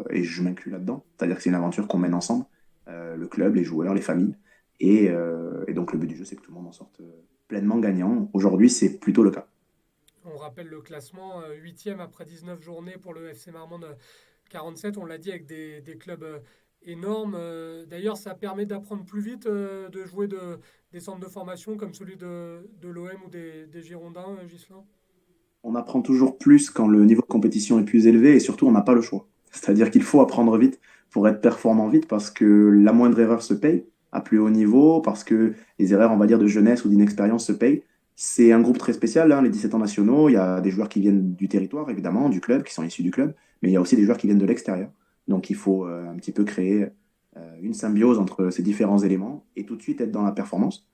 Et je m'inclus là-dedans, c'est-à-dire que c'est une aventure qu'on mène ensemble, le club, les joueurs, les familles, et donc le but du jeu, c'est que tout le monde en sorte pleinement gagnant. Aujourd'hui, c'est plutôt le cas. On rappelle le classement, 8e après 19 journées pour le FC Marmande 47, on l'a dit, avec des clubs énormes. D'ailleurs, ça permet d'apprendre plus vite, de jouer des centres de formation comme celui de l'OM ou des Girondins, Ghislain. On apprend toujours plus quand le niveau de compétition est plus élevé, et surtout, on n'a pas le choix. C'est-à-dire qu'il faut apprendre vite pour être performant vite, parce que la moindre erreur se paye à plus haut niveau, parce que les erreurs, on va dire, de jeunesse ou d'inexpérience se payent. C'est un groupe très spécial, hein, les 17 ans nationaux. Il y a des joueurs qui viennent du territoire, évidemment, du club, qui sont issus du club, mais il y a aussi des joueurs qui viennent de l'extérieur. Donc il faut un petit peu créer une symbiose entre ces différents éléments et tout de suite être dans la performance.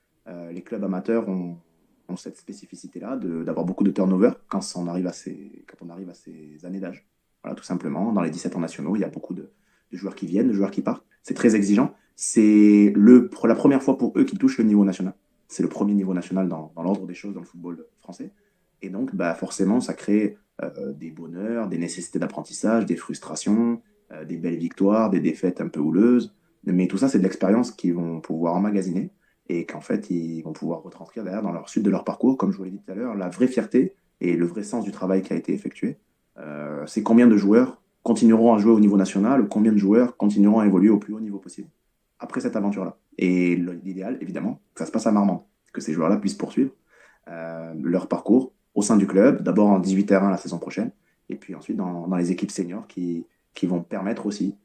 Les clubs amateurs ont cette spécificité-là d'avoir beaucoup de turnover quand on arrive à ces années d'âge. Voilà, tout simplement. Dans les 17 ans nationaux, il y a beaucoup de joueurs qui viennent, de joueurs qui partent. C'est très exigeant. C'est la première fois pour eux qu'ils touchent le niveau national. C'est le premier niveau national dans l'ordre des choses dans le football français. Et donc, forcément, ça crée des bonheurs, des nécessités d'apprentissage, des frustrations, des belles victoires, des défaites un peu houleuses. Mais tout ça, c'est de l'expérience qu'ils vont pouvoir emmagasiner et qu'en fait, ils vont pouvoir retranscrire derrière dans leur suite de leur parcours. Comme je vous l'ai dit tout à l'heure, la vraie fierté et le vrai sens du travail qui a été effectué, c'est combien de joueurs continueront à jouer au niveau national ou combien de joueurs continueront à évoluer au plus haut niveau possible après cette aventure-là. Et l'idéal, évidemment, que ça se passe à Marmande, que ces joueurs-là puissent poursuivre leur parcours au sein du club, d'abord en 18 R1 la saison prochaine, et puis ensuite dans les équipes seniors qui vont permettre aussi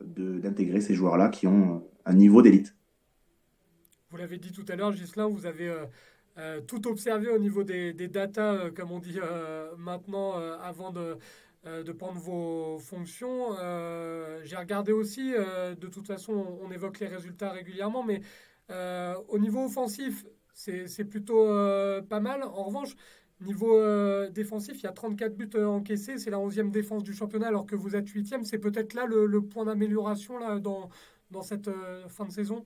d'intégrer ces joueurs-là qui ont un niveau d'élite. Vous l'avez dit tout à l'heure, Ghislain, vous avez tout observé au niveau des datas, comme on dit maintenant, avant de prendre vos fonctions. J'ai regardé aussi, de toute façon, on évoque les résultats régulièrement, mais au niveau offensif, c'est plutôt pas mal. En revanche, niveau défensif, il y a 34 buts encaissés, c'est la 11e défense du championnat alors que vous êtes 8e. C'est peut-être là le point d'amélioration là, dans cette fin de saison?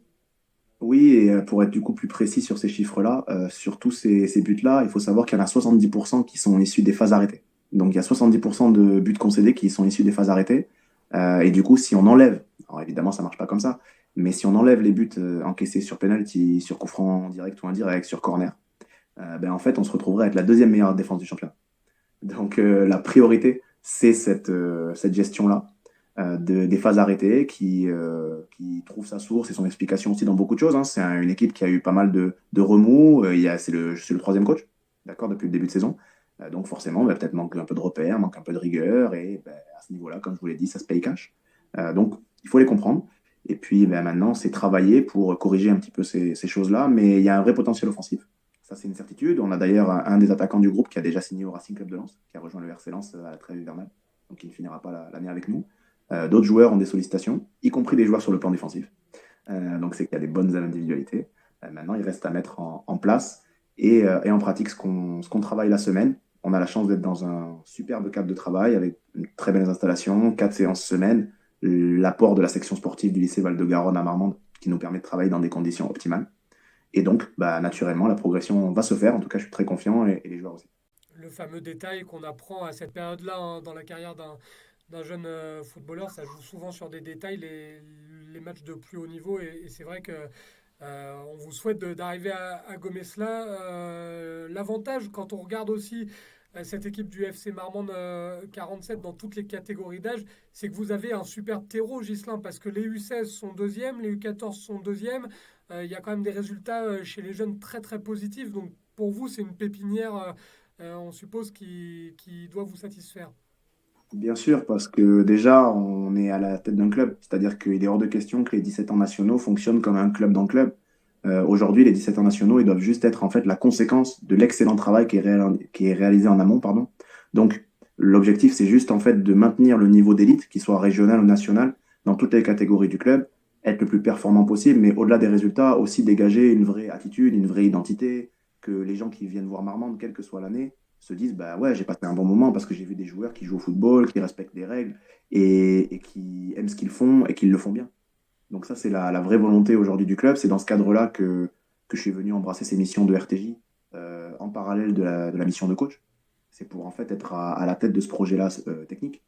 Oui, et pour être du coup plus précis sur ces chiffres-là, sur tous ces buts-là, il faut savoir qu'il y en a 70% qui sont issus des phases arrêtées. Donc il y a 70% de buts concédés qui sont issus des phases arrêtées. Et du coup, si on enlève, alors évidemment ça marche pas comme ça, mais si on enlève les buts encaissés sur penalty, sur coup franc direct ou indirect, sur corner, en fait on se retrouverait avec la 2e meilleure défense du championnat. Donc la priorité, c'est cette gestion-là des phases arrêtées qui trouve sa source et son explication aussi dans beaucoup de choses. Hein. C'est une équipe qui a eu pas mal de remous. C'est le 3e coach, d'accord, depuis le début de saison. Donc forcément, peut-être manque un peu de repères, manque un peu de rigueur. Et à ce niveau-là, comme je vous l'ai dit, ça se paye cash. Donc il faut les comprendre. Et puis maintenant, c'est travailler pour corriger un petit peu ces choses-là. Mais il y a un vrai potentiel offensif. Ça, c'est une certitude. On a d'ailleurs un des attaquants du groupe qui a déjà signé au Racing Club de Lens, qui a rejoint le RC Lens à la trêve hivernale. Donc il ne finira pas l'année avec nous. D'autres joueurs ont des sollicitations, y compris des joueurs sur le plan défensif. Donc c'est qu'il y a des bonnes individualités. Maintenant, il reste à mettre en place et en pratique ce qu'on travaille la semaine. On a la chance d'être dans un superbe cadre de travail avec une très belle installation, 4 séances semaine, l'apport de la section sportive du lycée Val-de-Garonne à Marmande qui nous permet de travailler dans des conditions optimales. Et donc, naturellement, la progression va se faire. En tout cas, je suis très confiant et les joueurs aussi. Le fameux détail qu'on apprend à cette période-là, hein, dans la carrière d'un jeune footballeur, ça joue souvent sur des détails, les matchs de plus haut niveau. Et c'est vrai que on vous souhaite d'arriver à gommer cela. L'avantage, quand on regarde aussi cette équipe du FC Marmande 47 dans toutes les catégories d'âge, c'est que vous avez un super terreau, Ghislain, parce que les U16 sont 2e, les U14 sont 2e, il y a quand même des résultats chez les jeunes très très positifs. Donc pour vous, c'est une pépinière, on suppose, qui doit vous satisfaire. Bien sûr, parce que déjà, on est à la tête d'un club. C'est-à-dire qu'il est hors de question que les 17 ans nationaux fonctionnent comme un club dans le club. Aujourd'hui, les 17 ans nationaux, ils doivent juste être en fait la conséquence de l'excellent travail qui est réalisé en amont, pardon. Donc, l'objectif, c'est juste en fait de maintenir le niveau d'élite, qu'il soit régional ou national, dans toutes les catégories du club, être le plus performant possible, mais au-delà des résultats, aussi dégager une vraie attitude, une vraie identité, que les gens qui viennent voir Marmande, quelle que soit l'année, se disent bah ouais, j'ai passé un bon moment parce que j'ai vu des joueurs qui jouent au football, qui respectent les règles et qui aiment ce qu'ils font et qui le font bien. Donc ça, c'est la vraie volonté aujourd'hui du club. C'est dans ce cadre-là que je suis venu embrasser ces missions de RTJ en parallèle de la mission de coach. C'est pour en fait être à la tête de ce projet-là technique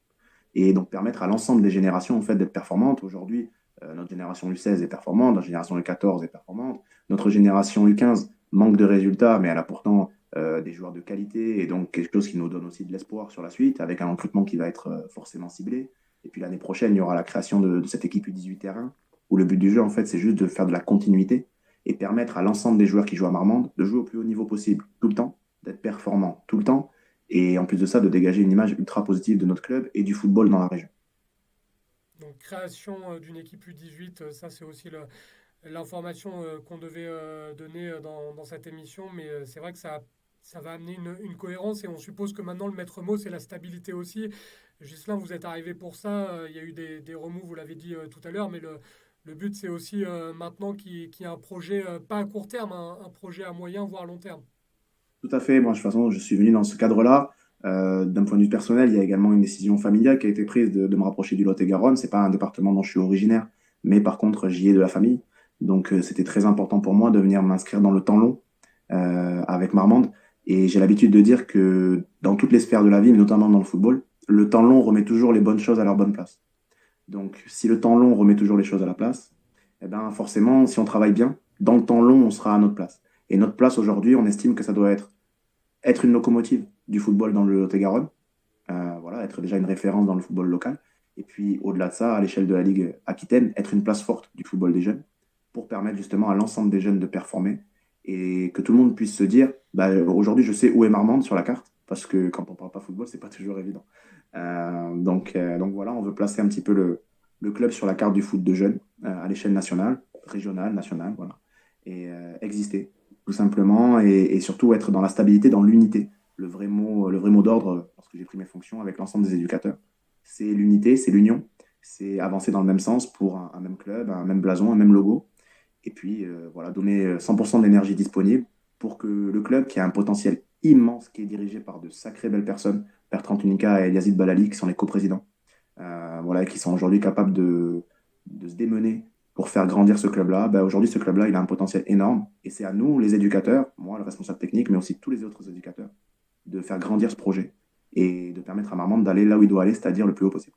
et donc permettre à l'ensemble des générations en fait d'être performantes. Aujourd'hui, notre génération U16 est performante, notre génération U14 est performante, notre génération U15 manque de résultats, mais elle a pourtant des joueurs de qualité et donc quelque chose qui nous donne aussi de l'espoir sur la suite avec un recrutement qui va être forcément ciblé. Et puis l'année prochaine, il y aura la création de cette équipe U18 terrain où le but du jeu, en fait, c'est juste de faire de la continuité et permettre à l'ensemble des joueurs qui jouent à Marmande de jouer au plus haut niveau possible tout le temps, d'être performants tout le temps et en plus de ça, de dégager une image ultra positive de notre club et du football dans la région. Donc création d'une équipe U18, ça c'est aussi l'information qu'on devait donner dans cette émission, mais c'est vrai que ça va amener une cohérence et on suppose que maintenant le maître mot c'est la stabilité aussi. Ghislain, vous êtes arrivé pour ça, il y a eu des remous, vous l'avez dit tout à l'heure, mais le but c'est aussi maintenant qu'il y ait un projet, pas à court terme, un projet à moyen voire long terme. Tout à fait. Moi, de toute façon, je suis venu dans ce cadre-là. D'un point de vue personnel, il y a également une décision familiale qui a été prise de me rapprocher du Lot-et-Garonne. C'est pas un département dont je suis originaire, mais par contre, j'y ai de la famille. Donc, c'était très important pour moi de venir m'inscrire dans le temps long avec Marmande. Et j'ai l'habitude de dire que dans toutes les sphères de la vie, mais notamment dans le football, le temps long remet toujours les bonnes choses à leur bonne place. Donc, si le temps long remet toujours les choses à la place, eh ben, forcément, si on travaille bien, dans le temps long, on sera à notre place. Et notre place aujourd'hui, on estime que ça doit être une locomotive du football dans le Lot-et-Garonne, voilà, être déjà une référence dans le football local. Et puis, au-delà de ça, à l'échelle de la Ligue Aquitaine, être une place forte du football des jeunes pour permettre justement à l'ensemble des jeunes de performer et que tout le monde puisse se dire bah, aujourd'hui, je sais où est Marmande sur la carte, parce que quand on ne parle pas football, c'est pas toujours évident. Donc voilà, on veut placer un petit peu le club sur la carte du foot de jeunes à l'échelle nationale, régionale, nationale, voilà, et exister tout simplement et surtout être dans la stabilité, dans l'unité. Le vrai mot d'ordre, lorsque j'ai pris mes fonctions avec l'ensemble des éducateurs, c'est l'unité, c'est l'union, c'est avancer dans le même sens pour un même club, un même blason, un même logo, et puis voilà, donner 100% de l'énergie disponible pour que le club, qui a un potentiel immense, qui est dirigé par de sacrées belles personnes, Bertrand Tunica et Yazid Balali, qui sont les coprésidents, voilà, qui sont aujourd'hui capables de se démener pour faire grandir ce club-là. Ben, aujourd'hui, ce club-là, il a un potentiel énorme. Et c'est à nous, les éducateurs, moi, le responsable technique, mais aussi tous les autres éducateurs, de faire grandir ce projet et de permettre à Marmande d'aller là où il doit aller, c'est-à-dire le plus haut possible.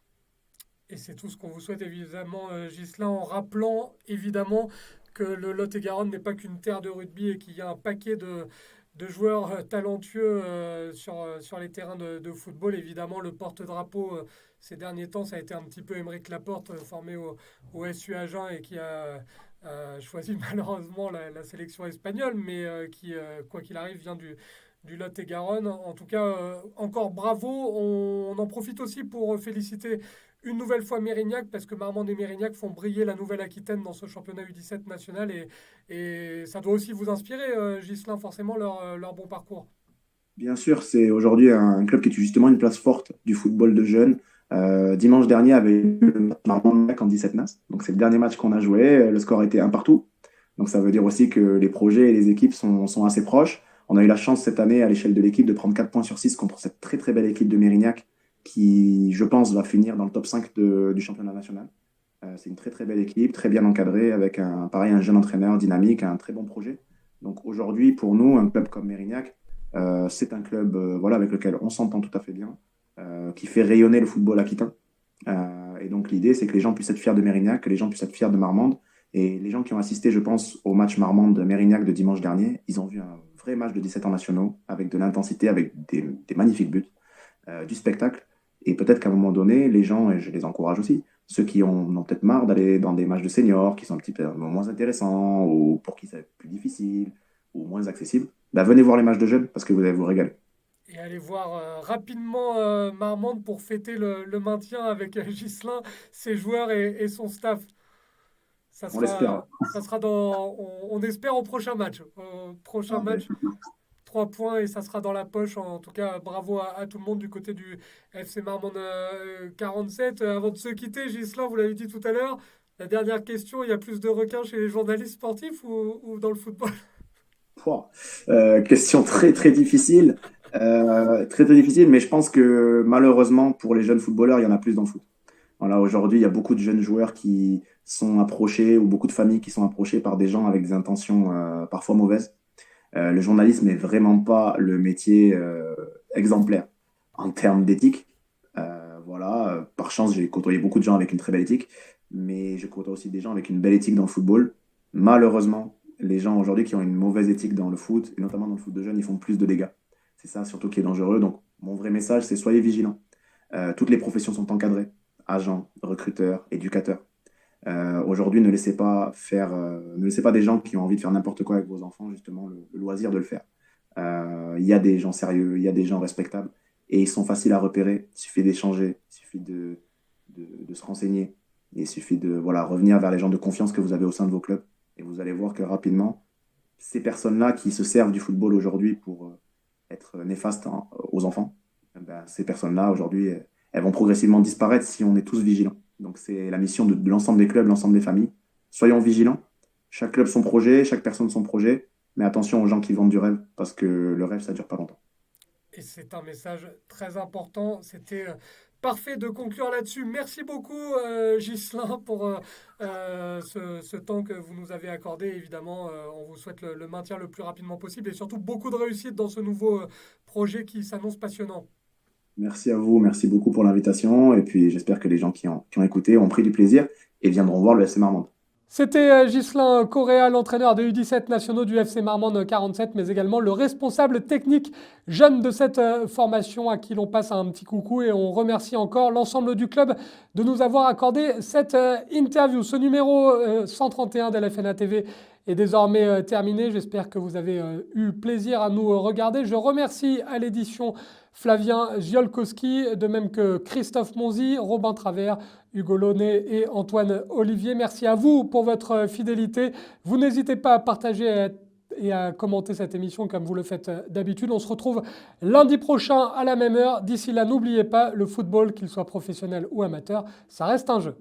Et c'est tout ce qu'on vous souhaite évidemment, Ghislain, en rappelant évidemment que le Lot-et-Garonne n'est pas qu'une terre de rugby et qu'il y a un paquet de joueurs talentueux sur les terrains de football. Évidemment, le porte-drapeau ces derniers temps, ça a été un petit peu Aymeric Laporte, formé au SU Agen et qui a choisi malheureusement la sélection espagnole, mais qui, quoi qu'il arrive, vient du Lot-et-Garonne. En tout cas, encore bravo. On en profite aussi pour féliciter une nouvelle fois Mérignac, parce que Marmande et Mérignac font briller la Nouvelle-Aquitaine dans ce championnat U17 national, et ça doit aussi vous inspirer, Ghislain, forcément, leur bon parcours. Bien sûr, c'est aujourd'hui un club qui est justement une place forte du football de jeunes. Dimanche dernier avait eu le match Marmande en 17 NAS, donc c'est le dernier match qu'on a joué, le score était 1-1. Donc ça veut dire aussi que les projets et les équipes sont assez proches. On a eu la chance cette année à l'échelle de l'équipe de prendre 4 points sur 6 contre cette très très belle équipe de Mérignac qui, je pense, va finir dans le top 5 du championnat national. C'est une très très belle équipe, très bien encadrée, avec un jeune entraîneur dynamique, un très bon projet. Donc aujourd'hui, pour nous, un club comme Mérignac, c'est un club voilà, avec lequel on s'entend tout à fait bien, qui fait rayonner le football aquitain. Et donc l'idée, c'est que les gens puissent être fiers de Mérignac, que les gens puissent être fiers de Marmande. Et les gens qui ont assisté, je pense, au match Marmande-Mérignac de dimanche dernier, ils ont vu un vrai match de 17 ans nationaux, avec de l'intensité, avec des magnifiques buts, du spectacle. Et peut-être qu'à un moment donné, les gens, et je les encourage aussi, ceux qui ont peut-être marre d'aller dans des matchs de seniors, qui sont un petit peu moins intéressants, ou pour qui c'est plus difficile, ou moins accessible, bah, venez voir les matchs de jeunes parce que vous allez vous régaler. Et allez voir rapidement Marmande pour fêter le maintien avec Ghislain, ses joueurs et son staff. Ça On l'espère. ça sera on espère au prochain match. Au prochain match, 3 points et ça sera dans la poche. En tout cas, bravo à tout le monde du côté du FC Marmande 47. Avant de se quitter, Ghislain, vous l'avez dit tout à l'heure, la dernière question, il y a plus de requins chez les journalistes sportifs ou dans le football? Pouah. Question très très difficile. Très très difficile, mais je pense que malheureusement pour les jeunes footballeurs, il y en a plus dans le foot. Voilà, aujourd'hui, il y a beaucoup de jeunes joueurs qui sont approchés ou beaucoup de familles qui sont approchées par des gens avec des intentions parfois mauvaises. Le journalisme n'est vraiment pas le métier exemplaire en termes d'éthique. Voilà, par chance, j'ai côtoyé beaucoup de gens avec une très belle éthique, mais je côtoie aussi des gens avec une belle éthique dans le football. Malheureusement, les gens aujourd'hui qui ont une mauvaise éthique dans le foot, et notamment dans le foot de jeunes, ils font plus de dégâts. C'est ça surtout qui est dangereux. Donc, mon vrai message, c'est soyez vigilants. Toutes les professions sont encadrées. Agents, recruteurs, éducateurs. Aujourd'hui, ne laissez pas des gens qui ont envie de faire n'importe quoi avec vos enfants, justement, le loisir de le faire. Il y a des gens sérieux, il y a des gens respectables, et ils sont faciles à repérer. Il suffit d'échanger, il suffit de se renseigner, et il suffit de revenir vers les gens de confiance que vous avez au sein de vos clubs, et vous allez voir que rapidement, ces personnes-là qui se servent du football aujourd'hui pour être néfastes aux enfants, ces personnes-là, aujourd'hui, elles vont progressivement disparaître si on est tous vigilants. Donc c'est la mission de l'ensemble des clubs, l'ensemble des familles. Soyons vigilants. Chaque club son projet, chaque personne son projet. Mais attention aux gens qui vendent du rêve, parce que le rêve, ça ne dure pas longtemps. Et c'est un message très important. C'était parfait de conclure là-dessus. Merci beaucoup, Ghislain, pour ce temps que vous nous avez accordé. Évidemment, on vous souhaite le maintien le plus rapidement possible et surtout beaucoup de réussite dans ce nouveau projet qui s'annonce passionnant. Merci à vous, merci beaucoup pour l'invitation. Et puis j'espère que les gens qui ont écouté ont pris du plaisir et viendront voir le FC Marmande. C'était Ghislain Correa, l'entraîneur des U17 nationaux du FC Marmande 47, mais également le responsable technique jeune de cette formation à qui l'on passe un petit coucou et on remercie encore l'ensemble du club de nous avoir accordé cette interview. Ce numéro 131 de LFNA TV est désormais terminé. J'espère que vous avez eu plaisir à nous regarder. Je remercie à l'édition Flavien Giolkowski, de même que Christophe Monzi, Robin Travers, Hugo Launay et Antoine Olivier. Merci à vous pour votre fidélité. Vous n'hésitez pas à partager et à commenter cette émission comme vous le faites d'habitude. On se retrouve lundi prochain à la même heure. D'ici là, n'oubliez pas, le football, qu'il soit professionnel ou amateur, ça reste un jeu.